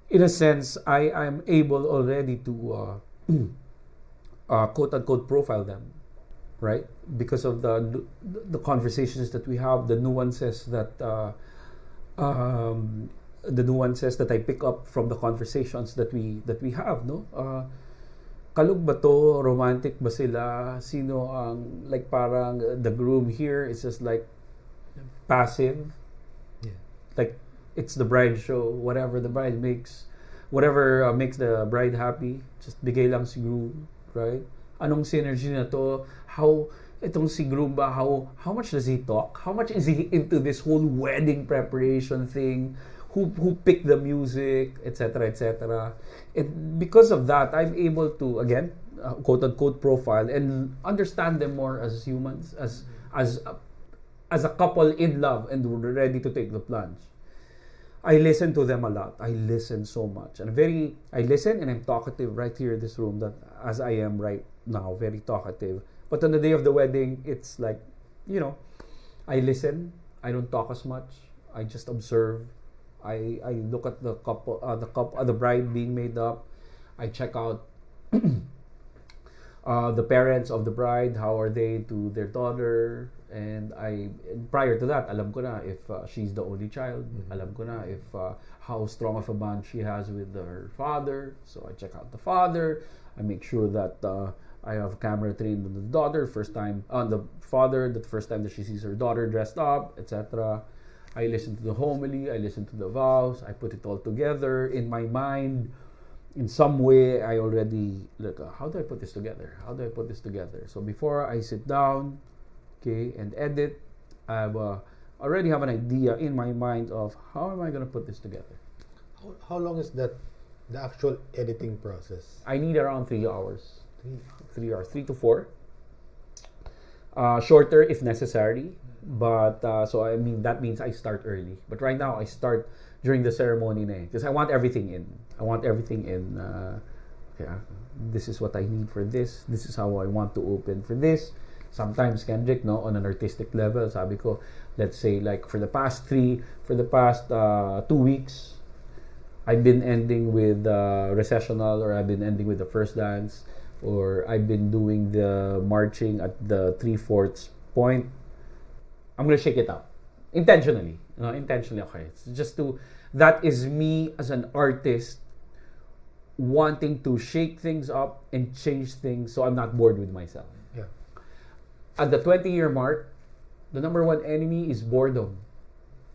in a sense, I am able already to quote-unquote profile them, right? Because of the conversations that we have, the nuances that I pick up from the conversations that we have, no? Kalug ba to? Romantic ba sila? Sino ang, like, parang the groom here is just like passive. Yeah. Like, it's the bride show. Whatever the bride makes, whatever makes the bride happy, just bigay lang si groom, right? Anong synergy na to? How itong si groom ba, how much does he talk? How much is he into this whole wedding preparation thing? Who picked the music, etc., etc. And because of that, I'm able to, again, quote unquote, profile and understand them more as humans, as a couple in love and ready to take the plunge. I listen to them a lot. I listen so much. And I listen and I'm talkative right here in this room, that as I am right now, very talkative. But on the day of the wedding, it's like, I listen. I don't talk as much. I just observe. I look at the couple, the bride being made up. I check out the parents of the bride. How are they to their daughter? And prior to that, alam ko na if she's the only child. Alam ko na if how strong of a bond she has with her father. So I check out the father. I make sure that I have camera trained on the daughter on the father, the first time that she sees her daughter dressed up, etc. I listen to the homily, I listen to the vows, I put it all together in my mind. In some way, I already look, how do I put this together? How do I put this together? So before I sit down, and edit, I already have an idea in my mind of how am I going to put this together. How long is that, the actual editing process? I need around 3 hours. 3 hours, 3 to 4. Shorter if necessary. But, so I mean, that means I start early. But right now, I start during the ceremony because I want everything in. This is what I need for this. This is how I want to open for this. Sometimes, Kendrick, on an artistic level, sabi ko, let's say, like, for the past 2 weeks, I've been ending with recessional, or I've been ending with the first dance, or I've been doing the marching at the 3/4 point. I'm gonna shake it up intentionally. Intentionally, okay. It's just that is me as an artist wanting to shake things up and change things, so I'm not bored with myself. Yeah. At the 20-year mark, the number one enemy is boredom.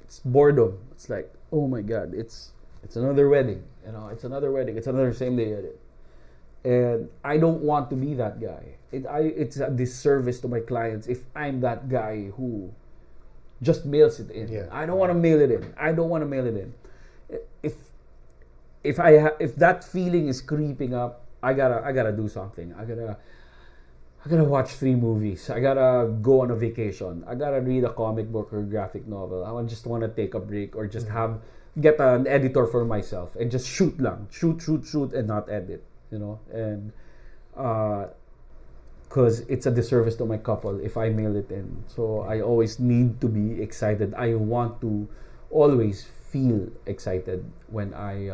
It's boredom. It's like, oh my God, it's another wedding. It's another wedding. It's another same day edit. And I don't want to be that guy. It's a disservice to my clients if I'm that guy who just mails it in. Yeah. I don't want to mail it in. If that feeling is creeping up, I gotta do something. I gotta watch 3 movies. I gotta go on a vacation. I gotta read a comic book or graphic novel. I just want to take a break, or just get an editor for myself and just shoot and not edit. And because it's a disservice to my couple if I mail it in. So I always need to be excited. I want to always feel excited when I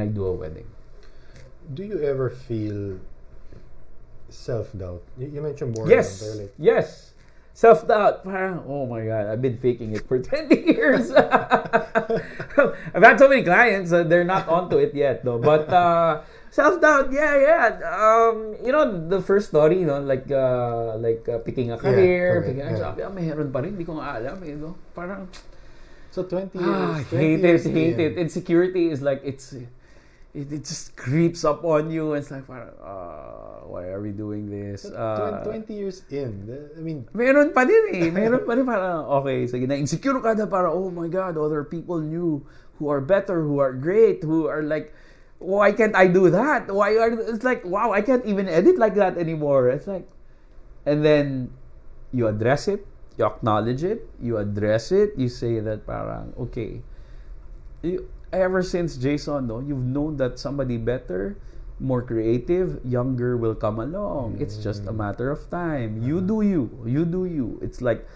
do a wedding. Do you ever feel self-doubt? You mentioned boredom. Yes. Self-doubt. Parang, oh my God, I've been faking it for 20 years. I've had so many clients, they're not onto it yet, though. But self-doubt, yeah. The first story, picking a career, mayroon pa rin, hindi ko nga alam. Parang, so 20 years. Hate it. Insecurity is like, it just creeps up on you, and it's like, why are we doing this? 20 years in, I mean, meron pa din parang, okay, sige na, insecure ka na, para, oh my God, other people new, who are better, who are great, who are like, why can't I do that? It's like, wow, I can't even edit like that anymore. It's like, and then, you address it, you acknowledge it, you address it, you say that parang, okay, ever since Jason, you've known that somebody better, more creative, younger will come along. It's just a matter of time. You do you. It's like,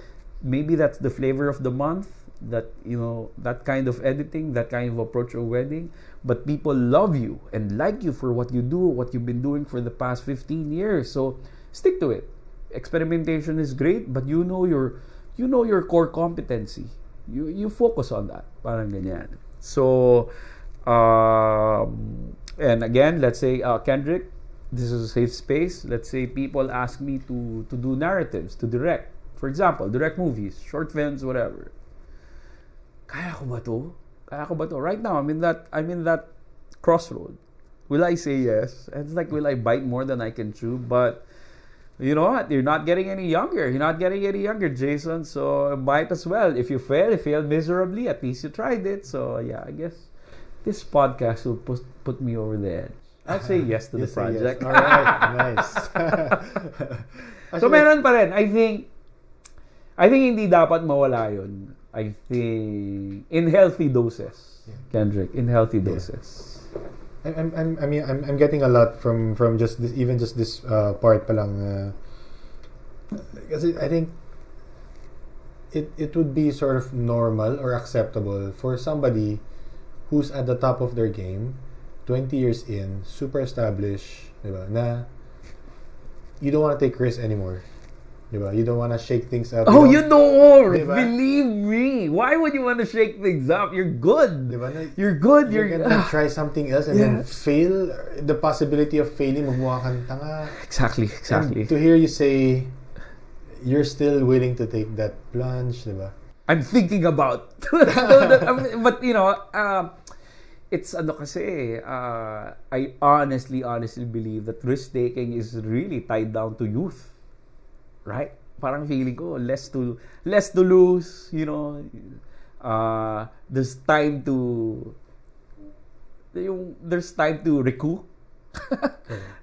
maybe that's the flavor of the month, that, that kind of editing, that kind of approach to a wedding. But people love you and like you for what you do, what you've been doing for the past 15 years. So stick to it. Experimentation is great, but you know your core competency. You focus on that. Parang ganyan. So, and again, let's say, Kendrick, this is a safe space. Let's say people ask me to do narratives, to direct. For example, direct movies, short films, whatever. kaya ko ba to? Kaya ko ba to? Right now, I'm in that crossroad. Will I say yes? And it's like, will I bite more than I can chew? But you know what? You're not getting any younger. You're not getting any younger, Jason. So might as well. If you fail miserably, at least you tried it. So yeah, I guess this podcast will put me over the edge. I'll say yes to the project. Yes. All right, nice. So meron pa rin. I think hindi dapat mawala yun. I think in healthy doses, Kendrick. In healthy doses. I'm getting a lot from just this, even just this part pa lang. Kasi I think it would be sort of normal or acceptable for somebody who's at the top of their game, 20 years in, super established, diba, na you don't want to take risks anymore. Diba? You don't want to shake things up. You don't. Diba? Believe me. Why would you want to shake things up? You're good. Diba? You're good. You're gonna try something else and then fail. The possibility of failing, magmukha kang tanga. Exactly. And to hear you say you're still willing to take that plunge, diba? I'm thinking about. But you know, it's ano kasi. I honestly believe that risk taking is really tied down to youth. Right? Parang feeling ko, less to lose, you know. There's time to recoup.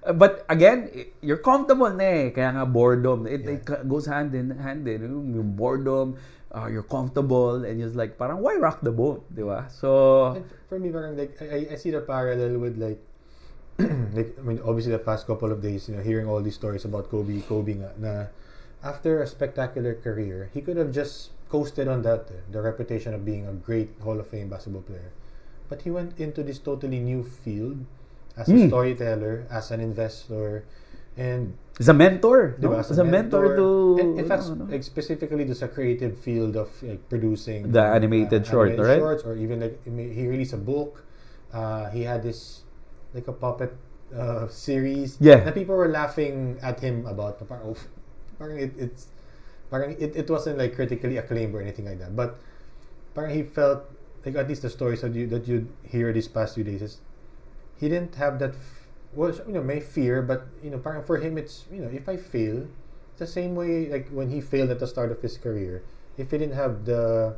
But again, you're comfortable na eh. Kaya nga boredom. It goes hand in hand. Yung boredom, you're comfortable, and you're like, parang why rock the boat? Di ba? So, and for me, parang like, I see the parallel with like, like, I mean, obviously the past couple of days, you know, hearing all these stories about Kobe nga, na after a spectacular career, he could have just coasted on that, the reputation of being a great Hall of Fame basketball player. But he went into this totally new field as a storyteller, as an investor, and as a mentor. Diba? No? As a mentor to... And in fact, like, specifically just a creative field of like, producing... The animated short, right? Shorts, or even like, he released a book. He had this, like a puppet series. Yeah. And people were laughing at him about it wasn't like critically acclaimed or anything like that, but he felt like, at least the stories that you hear these past few days, is he didn't have that may fear, but you know, for him it's, you know, if I fail, it's the same way like when he failed at the start of his career. If he didn't have the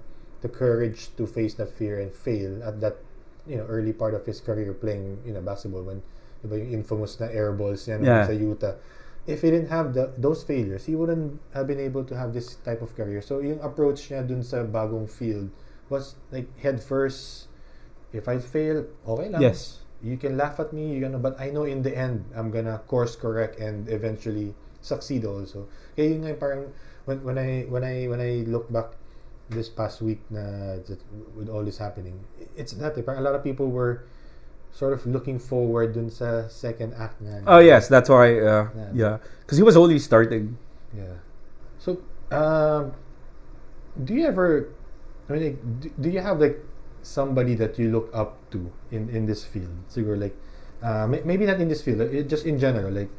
courage to face that fear and fail at that, you know, early part of his career playing, you know, basketball, when diba, yung infamous na air balls niya sa Utah. If he didn't have those failures, he wouldn't have been able to have this type of career. So yung approach niya dun sa bagong field was like head first. If I fail, okay lang. Yes. You can laugh at me, but I know in the end I'm gonna course correct and eventually succeed also. Kaya yun nga parang when I look back this past week na with all this happening, it's that parang a lot of people were sort of looking forward dun sa second act na. Oh yes, that's why. Yeah, because he was only starting. Yeah. So, do you ever? I mean, like, do you have like somebody that you look up to in this field? So you're like, maybe not in this field, just in general, like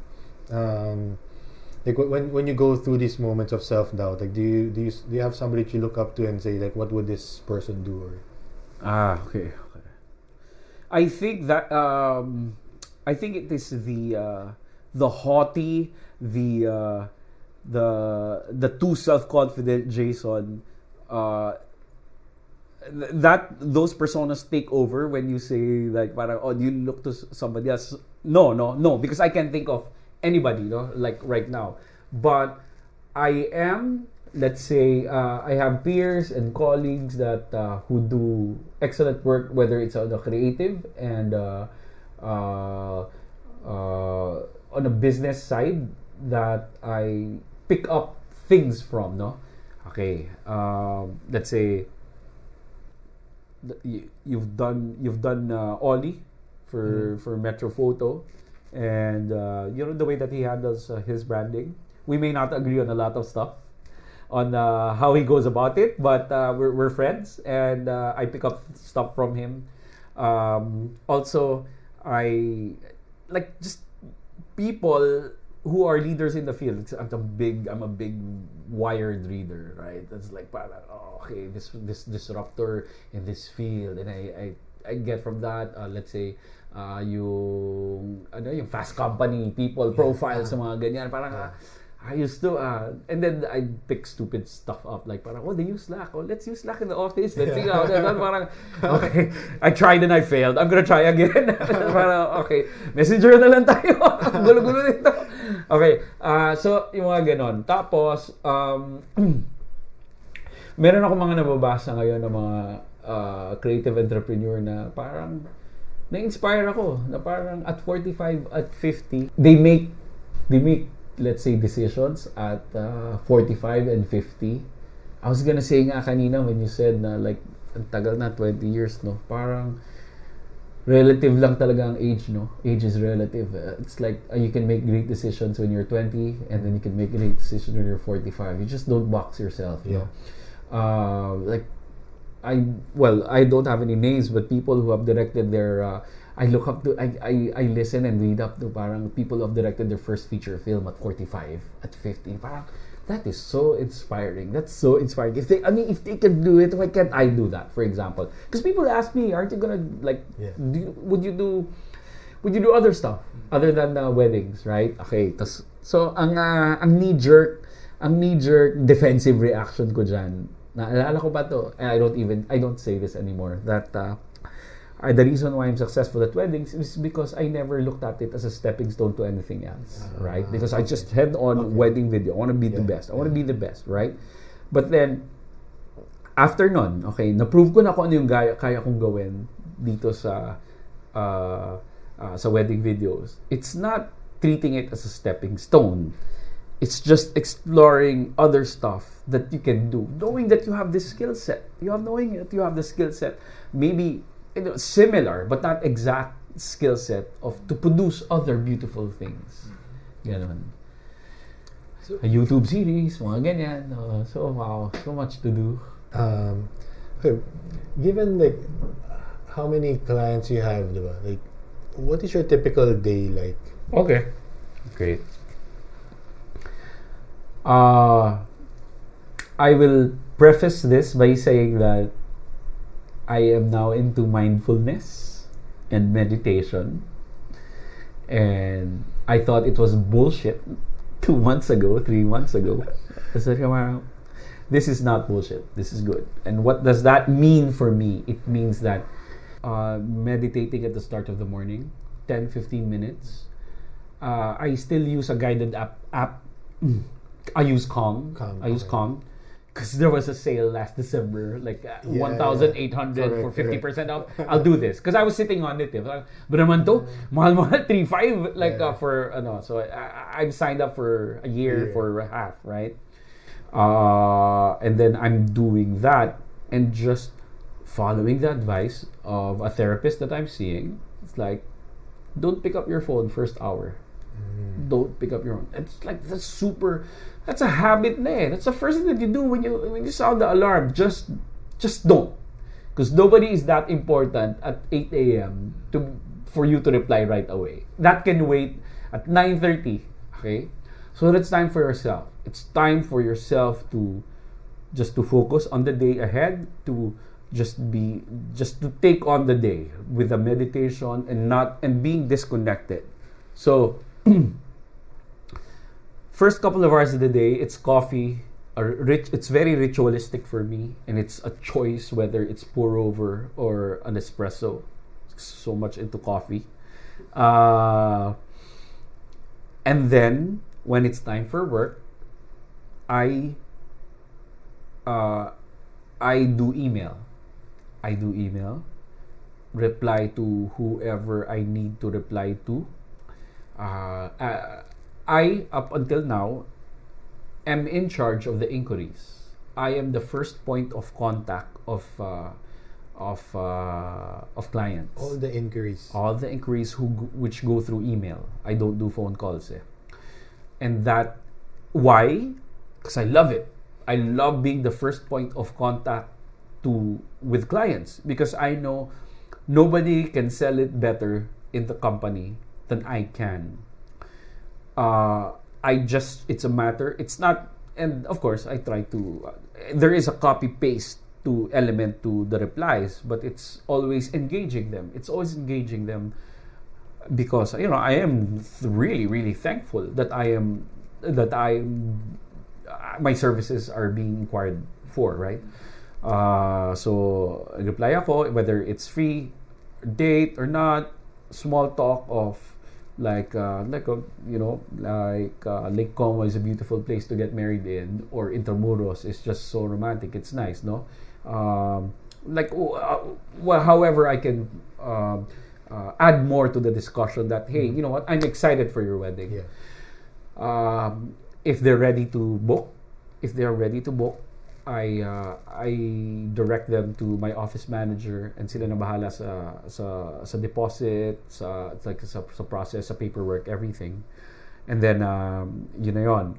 when you go through these moments of self doubt, like do you have somebody that you look up to and say like, what would this person do? Or Okay. I think that I think it is the hottie, the too self-confident Jason. That those personas take over when you say like, parang, oh, do you look to somebody else? No, because I can't think of anybody, no, like right now. But I am. Let's say I have peers and colleagues that who do excellent work, whether it's on the creative and on a business side, that I pick up things from. No, okay. Let's say you've done Ollie for Metro Photo, and you know the way that he handles his branding. We may not agree on a lot of stuff on how he goes about it, but we're friends, and I pick up stuff from him. Also, I like just people who are leaders in the field. I'm a big wired reader, right? That's like, parang, oh, okay, this disruptor in this field, and I get from that, let's say, yung fast company people profiles sa mga ganyan, parang I used to and then I pick stupid stuff up, like parang, oh, they use Slack, oh, let's use Slack in the office, let's see how parang, okay, I tried and I failed, I'm gonna try again. Parang, okay, messenger na lang tayo. Gulo-gulo nito. Okay, so yung mga ganon. Tapos meron ako mga nababasa ngayon ng mga creative entrepreneur na parang na-inspire ako, na parang at 45, at 50, they make let's say decisions at 45 and 50. I was gonna say nga kanina when you said na like ang tagal na, 20 years, no? Parang relative lang talaga ang age, no? Age is relative. It's like you can make great decisions when you're 20, and then you can make great decisions when you're 45. You just don't box yourself, no? Like I don't have any names, but people who have directed their I look up to, I listen and read up to parang people who have directed their first feature film at 45, at 50. Parang that is so inspiring. That's so inspiring. If they can do it, why can't I do that? For example, because people ask me, aren't you gonna like? Yeah. Would you do other stuff other than weddings, right? Okay, so ang knee jerk defensive reaction ko dyan. Naalala ko ba to? And I don't say this anymore. That the reason why I'm successful at weddings is because I never looked at it as a stepping stone to anything else, right? Because I just head on wedding video. I want to be the best. I want to be the best, right? But then, after nun, okay, na-prove ko na kung ano yung kaya kong gawin dito sa wedding videos. It's not treating it as a stepping stone. It's just exploring other stuff that you can do, knowing that you have this skill set. Knowing that you have the skill set, maybe similar but not exact skill set to produce other beautiful things. Ganon. So, a YouTube series, mga ganyan. So wow, so much to do. Okay, given like how many clients you have, diba? Like, what is your typical day like? Okay, great. I will preface this by saying that I am now into mindfulness and meditation, and I thought it was bullshit 3 months ago. I said, this is not bullshit, this is good. And what does that mean for me? It means that meditating at the start of the morning, 10-15 minutes. I still use a guided app. I use Calm. Because there was a sale last December, like 1,800 for 50% off. I'll do this. Because I was sitting on it. But naman to, mahal 3,500 like for ano. So I've signed up for a year for half, right? And then I'm doing that and just following the advice of a therapist that I'm seeing. It's like, don't pick up your phone first hour. Don't pick up your phone. It's like that's a habit na eh. That's the first thing that you do when you sound the alarm. Just don't. Because nobody is that important at 8 a.m. for you to reply right away. That can wait at 9:30. Okay? So it's time for yourself. It's time for yourself to focus on the day ahead, to to take on the day with a meditation and being disconnected. So first couple of hours of the day, it's coffee. It's very ritualistic for me, and it's a choice whether it's pour over or an espresso. So much into coffee. And then when it's time for work, I do email. Reply to whoever I need to reply to. I, up until now, am in charge of the inquiries. I am the first point of contact of clients. All the inquiries which go through email. I don't do phone calls. And that, why? Because I love it. I love being the first point of contact with clients, because I know nobody can sell it better in the company than I can. It's a matter, it's not, and of course I try to, there is a copy paste to element to the replies, but it's always engaging them. It's always engaging them because I am really really thankful that my services are being inquired for, right? So reply ako whether it's free, date or not, small talk of like Lake Como is a beautiful place to get married in, or Intramuros is just so romantic. It's nice, no? However I can add more to the discussion that, hey, you know what, I'm excited for your wedding. Yeah. If they're ready to book, I direct them to my office manager, and sila na bahala sa deposit, sa process, sa paperwork, everything. And then yun na yun.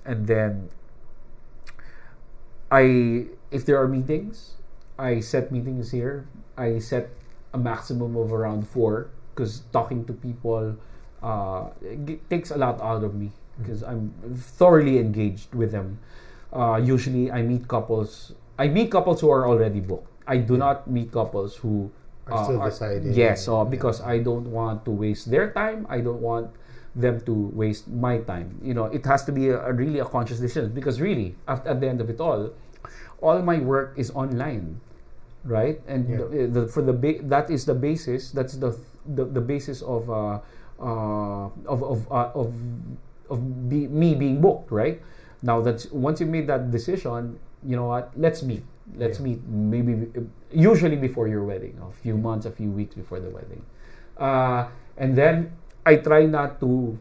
And then if there are meetings, I set meetings here. I set a maximum of around 4, because talking to people takes a lot out of me, because I'm thoroughly engaged with them. Usually I meet couples who are already booked. I do not meet couples who are still deciding. Yes, because I don't want to waste their time. I don't want them to waste my time. It has to be really a conscious decision, because really at the end of it all my work is online, right? And that is the basis. That's the basis of me being booked, right? Now that's once you made that decision, you know what? Let's meet. Let's meet. Maybe usually before your wedding, a few months, a few weeks before the wedding, and then I try not to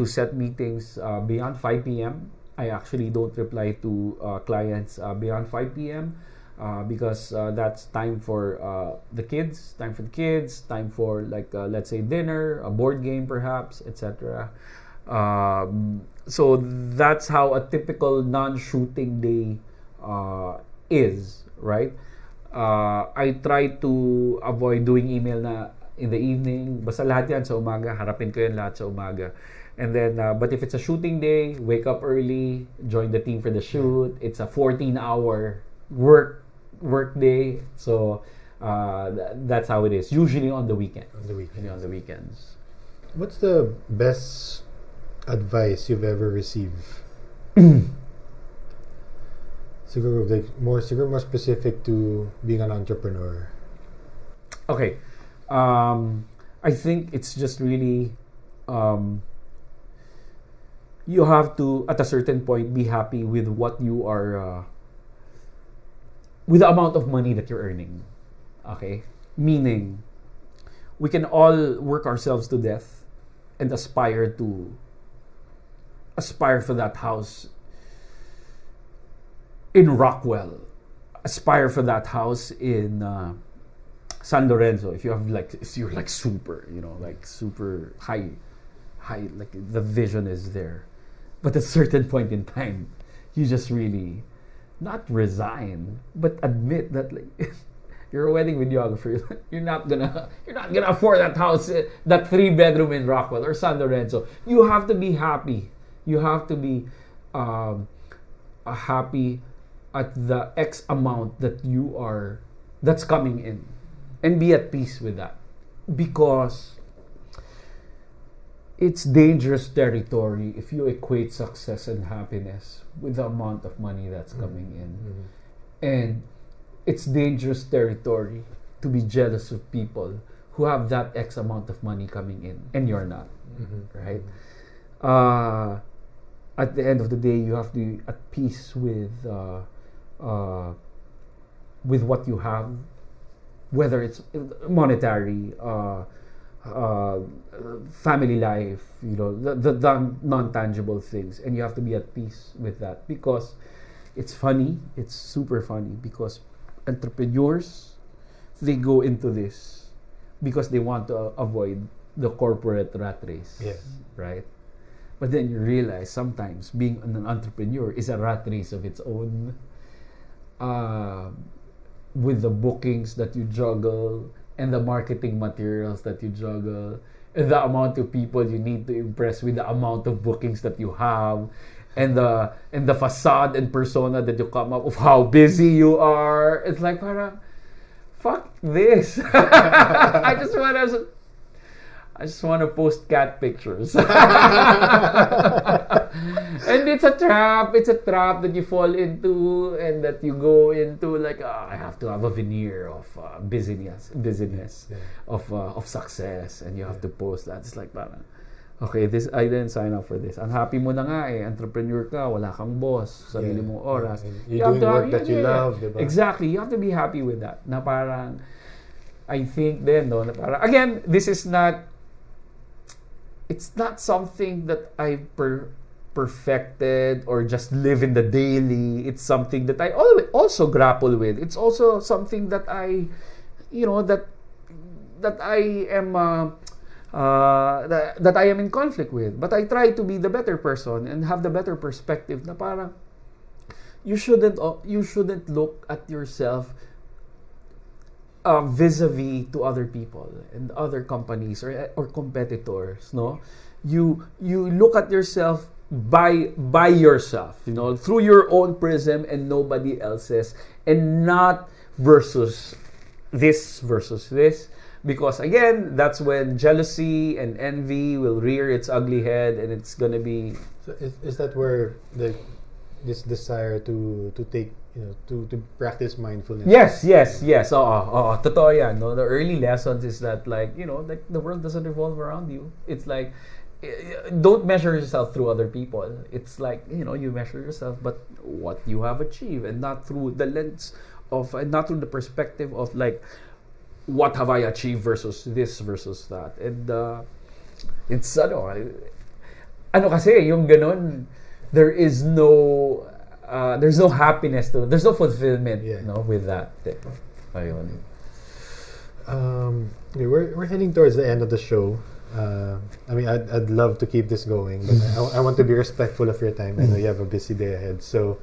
set meetings beyond 5 p.m. I actually don't reply to clients beyond 5 p.m. Because that's time for the kids, time for let's say dinner, a board game perhaps, etc. So that's how a typical non-shooting day is, right? I try to avoid doing email na in the evening. Basta lahat yan sa umaga, harapin ko yan lahat sa umaga. And then, but if it's a shooting day, wake up early, join the team for the shoot. It's a 14-hour work day. So that's how it is. Usually on the weekend. Usually on the weekends. What's the best advice you've ever received? Siguro more specific to being an entrepreneur. Okay. I think it's just really you have to, at a certain point, be happy with what you are with the amount of money that you're earning. Okay? Meaning, we can all work ourselves to death and aspire for that house in Rockwell, aspire for that house in San Lorenzo. If you're super, super high, like the vision is there. But at a certain point in time, you just really not resign, but admit that you're a wedding videographer. You're not gonna afford that house, that 3-bedroom in Rockwell or San Lorenzo. You have to be happy. You have to be happy at the X amount that's coming in, and be at peace with that, because it's dangerous territory if you equate success and happiness with the amount of money that's coming in. And it's dangerous territory to be jealous of people who have that X amount of money coming in and you're not, right? At the end of the day, you have to be at peace with what you have, whether it's monetary, family life, the non-tangible things, and you have to be at peace with that, because it's super funny, because entrepreneurs, they go into this because they want to avoid the corporate rat race, right? But then you realize sometimes being an entrepreneur is a rat race of its own, with the bookings that you juggle and the marketing materials that you juggle the amount of people you need to impress with the amount of bookings that you have, and the facade and persona that you come up of how busy you are. It's like, parang, fuck this. I just want to post cat pictures. And it's a trap. It's a trap that you fall into, and that you go into, like, I have to have a veneer of busyness, of success, and you have to post that. It's like, parang, okay, I didn't sign up for this. Ang happy mo na nga entrepreneur ka, wala kang boss, sarili mong oras. You're doing work that you love, diba? Exactly, you have to be happy with that. Na parang, I think then, no, na parang, again, this is not, it's not something that I perfected or just live in the daily. It's something that I also grapple with. It's also something that I, that I am that I am in conflict with. But I try to be the better person and have the better perspective. Na parang you shouldn't look at yourself vis-a-vis to other people and other companies or competitors. No, you look at yourself by yourself. Through your own prism and nobody else's, and not versus this. Because again, that's when jealousy and envy will rear its ugly head, and it's gonna be. So is that where this desire to take to practice mindfulness? Yes. Totoo yan. No, the early lessons is that like the world doesn't revolve around you. It's like don't measure yourself through other people. It's like you measure yourself, but what you have achieved, and not through the lens of, and not through the perspective of like, what have I achieved versus this versus that. And it's kasi yung ganun, there's no happiness to, there's no fulfillment with that. Ayun. We're heading towards the end of the show. I mean, I'd love to keep this going, but I want to be respectful of your time. I know you have a busy day ahead, so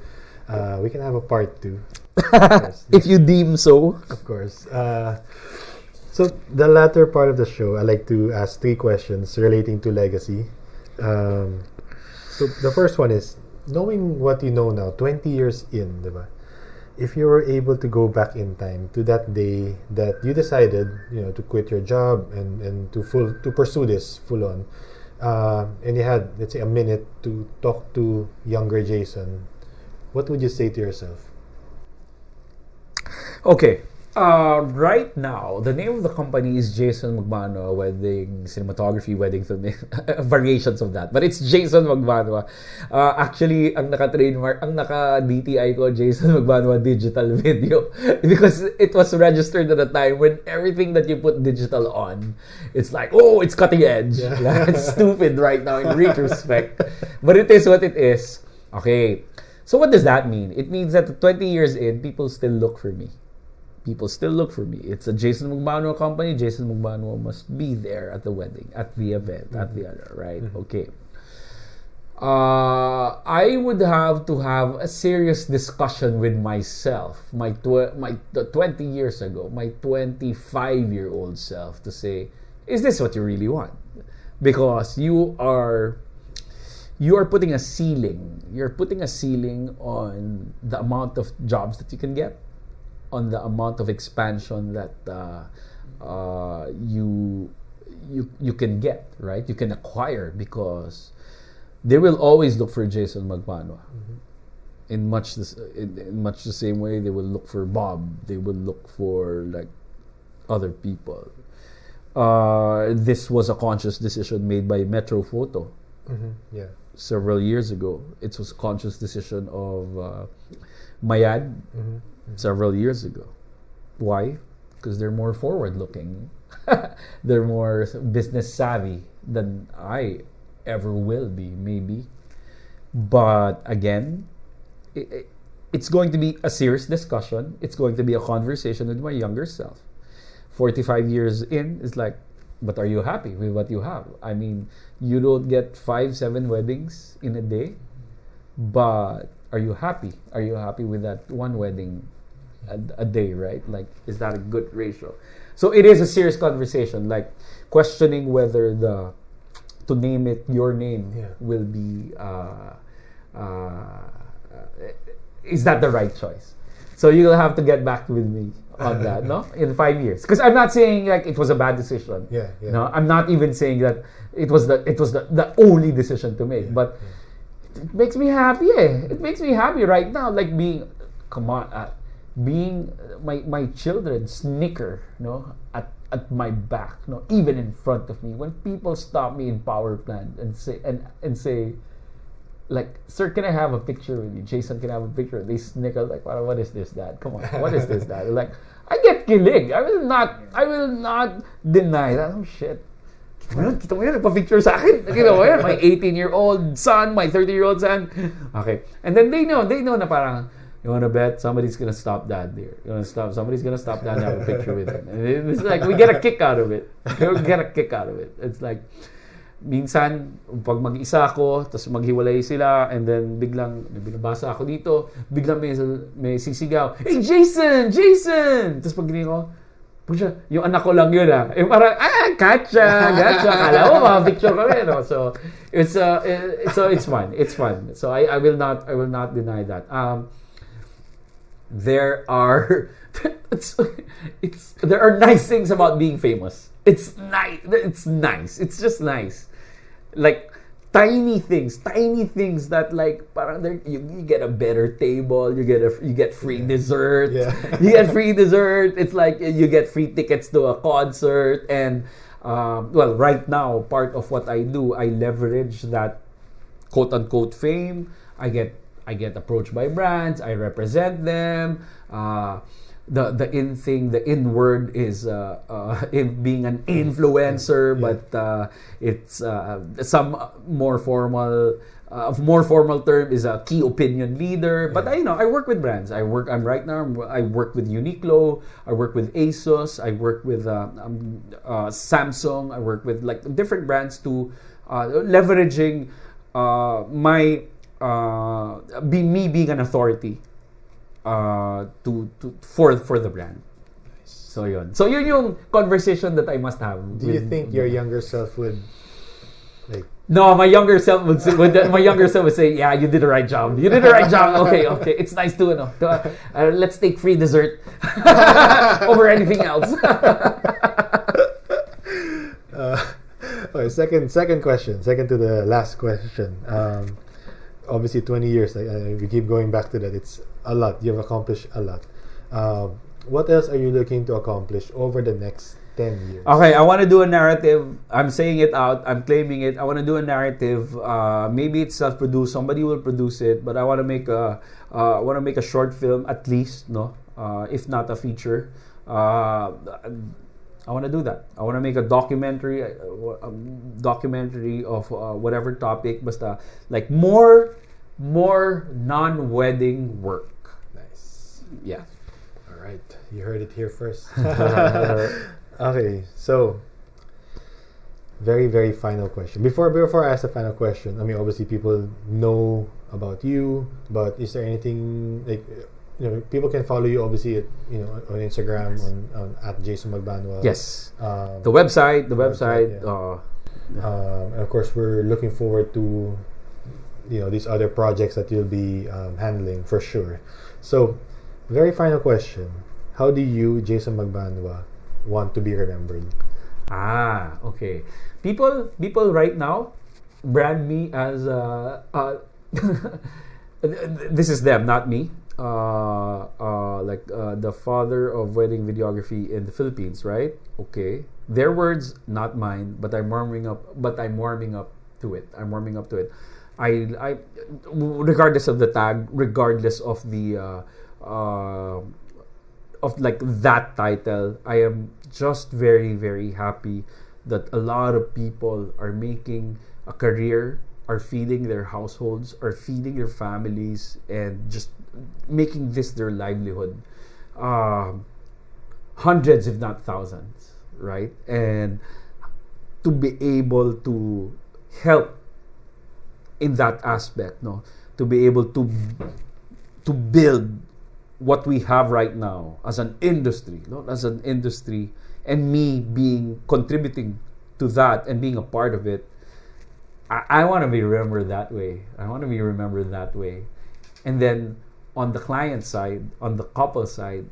we can have a part 2. If you deem so. Of course. So the latter part of the show, I like to ask 3 questions relating to legacy. So the first one is, knowing what you know now, 20 years in, diba? If you were able to go back in time to that day that you decided, to quit your job and to pursue this full on, and you had, let's say, a minute to talk to younger Jason, what would you say to yourself? Okay. Right now, the name of the company is Jason Magbanua Wedding Cinematography, Wedding Film, variations of that. But it's Jason Magbanua. Actually, ang naka-trademark, ang naka-DTI ko, Jason Magbanua Digital Video. Because it was registered at a time when everything that you put digital on, it's like, oh, it's cutting edge. Yeah. It's stupid right now in retrospect. But it is what it is. Okay. So what does that mean? It means that 20 years in, people still look for me. It's a Jason Magbanua company. Jason Magbanua must be there at the wedding, at the event, at the other, right? Mm-hmm. Okay. I would have to have a serious discussion with myself, my 20 years ago, my 25-year-old self, to say, is this what you really want? Because you are putting a ceiling. You're putting a ceiling on the amount of jobs that you can get, on the amount of expansion that you can get, right? You can acquire, because they will always look for Jason Magbanua. Mm-hmm. In much the same way they will look for Bob. They will look for like other people. This was a conscious decision made by Metro Photo. Mm-hmm. Yeah. Several years ago. It was a conscious decision of Mayad. Mm-hmm. Several years ago. Why? Because they're more forward-looking. They're more business savvy than I ever will be, maybe. But again, it's going to be a serious discussion. It's going to be a conversation with my younger self. 45 years in, it's like, but are you happy with what you have? I mean, you don't get 5-7 weddings in a day, but are you happy? Are you happy with that one wedding a day, right? Like, is that a good ratio? So it is a serious conversation, like questioning whether to name it your name will be is that the right choice? So you'll have to get back with me on that, no? In 5 years, because I'm not saying like it was a bad decision. No, I'm not even saying that it was the only decision to make, but it makes me happy. It makes me happy right now, like being my children snicker, no, at my back, no, even in front of me when people stop me in power plant and say like, sir, can I have a picture with you? Jason, can I have a picture? They snicker like, what is this, Dad? Come on, what is this, Dad? Like, I get kilig. I will not deny that. Oh shit. Kita mo yan, nagpa-picture sa akin. Kita mo yan, my 18-year-old son, my 30-year-old son. Okay. And then they know na parang, you wanna bet somebody's gonna stop Dad there. Somebody's gonna stop Dad and have a picture with him. And it's like, we get a kick out of it. It's like, minsan, pag mag-isa ako, tapos maghiwalay sila, and then biglang, may binabasa ako dito, biglang may sisigaw, hey, Jason! Tapos pag gini ko, pucha, yung anak ko lang yun eh parang, gotcha, kala mo, picture kami, no? So, it's fun. So, I will not deny that. There are nice things about being famous. It's nice. It's just nice. Like tiny things that like parang you get a better table, you get free dessert. You get free dessert. It's like you get free tickets to a concert, and well, right now part of what I do, I leverage that quote unquote fame. I get approached by brands, I represent them. The in word is in being an influencer, but it's some more formal term is a key opinion leader. But I work with brands. I work with Uniqlo. I work with ASUS. I work with Samsung. I work with like different brands to leveraging my being an authority for the brand. So yun yung conversation that I must have. Do you think your younger self would like? No, my younger self would say, yeah, you did the right job. Okay, it's nice to let's take free dessert over anything else. Okay, second question, second to the last question. Obviously 20 years, we keep going back to that. It's a lot. You've accomplished a lot. What else are you looking to accomplish over the next 10 years? Okay, I want to do a narrative. I'm saying it out. I'm claiming it. I want to do a narrative. Maybe it's self-produced. Somebody will produce it. But I want to make a short film at least, no? If not a feature. I want to do that. I want to make a documentary of whatever topic, basta like more non-wedding work. Nice. Yeah. All right. You heard it here first. Okay. So, very, very final question. Before I ask the final question, I mean, obviously people know about you, but is there anything like, people can follow you obviously on Instagram on at Jason Magbanua. Yes. The website. And of course, we're looking forward to these other projects that you'll be handling for sure. So, very final question: how do you, Jason Magbanua, want to be remembered? Okay. People right now brand me as this is them, not me. The father of wedding videography in the Philippines, right? Okay, their words, not mine, but I'm warming up to it. I regardless of the tag, regardless of the of like that title, I am just very, very happy that a lot of people are making a career, are feeding their households, are feeding their families, and just making this their livelihood. Hundreds, if not thousands, right? And to be able to help in that aspect, no, to be able to build what we have right now as an industry, and me being contributing to that and being a part of it, I want to be remembered that way. I want to be remembered that way. And then on the client side, on the couple side,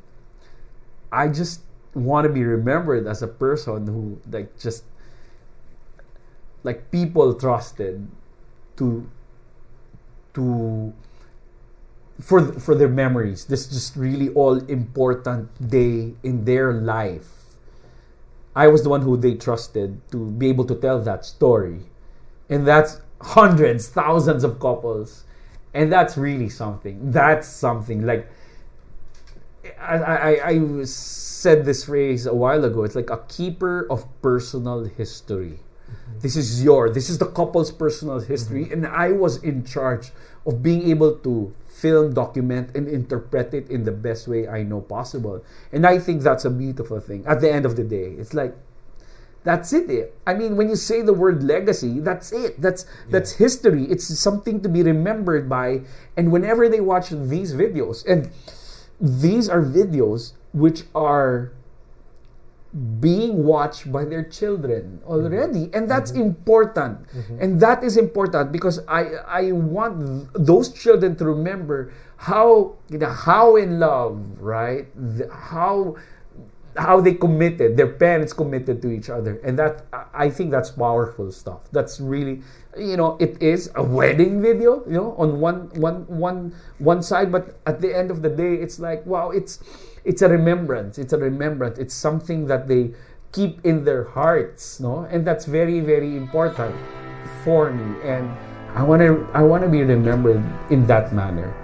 I just want to be remembered as a person who people trusted for their memories. This is just really all important day in their life. I was the one who they trusted to be able to tell that story. And that's hundreds, thousands of couples. And that's really something. That's something. Like, I said this phrase a while ago. It's like a keeper of personal history. Mm-hmm. This is the couple's personal history. Mm-hmm. And I was in charge of being able to film, document, and interpret it in the best way I know possible. And I think that's a beautiful thing. At the end of the day, it's like, that's it. I mean, when you say the word legacy, that's it. That's history. It's something to be remembered by. And whenever they watch these videos, and these are videos which are being watched by their children already, and that's important. And that is important because I want those children to remember how in love, right? How they committed, their parents committed to each other. And that, I think that's powerful stuff. That's really, it is a wedding video, on one side, but at the end of the day, it's like, wow, it's a remembrance. It's a remembrance. It's something that they keep in their hearts, no? And that's very, very important for me. And I want to be remembered in that manner.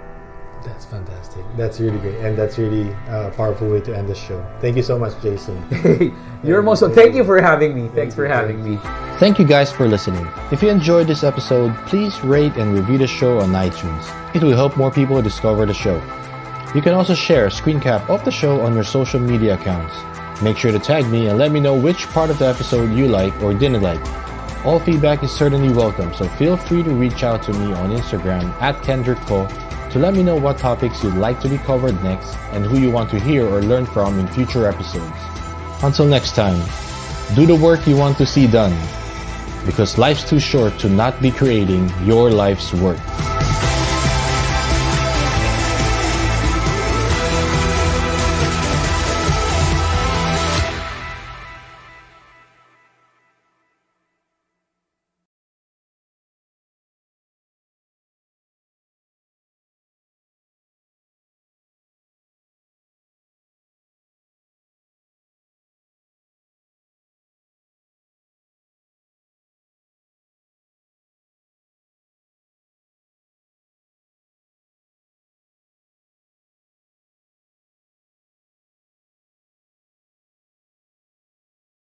That's fantastic. That's really great. And that's really a powerful way to end the show. Thank you so much, Jason. You're most welcome. Thank you for having me. Thanks for having me. Thank you guys for listening. If you enjoyed this episode, please rate and review the show on iTunes. It will help more people discover the show. You can also share a screen cap of the show on your social media accounts. Make sure to tag me and let me know which part of the episode you like or didn't like. All feedback is certainly welcome, so feel free to reach out to me on Instagram @KendrickCo to let me know what topics you'd like to be covered next and who you want to hear or learn from in future episodes. Until next time, do the work you want to see done, because life's too short to not be creating your life's work.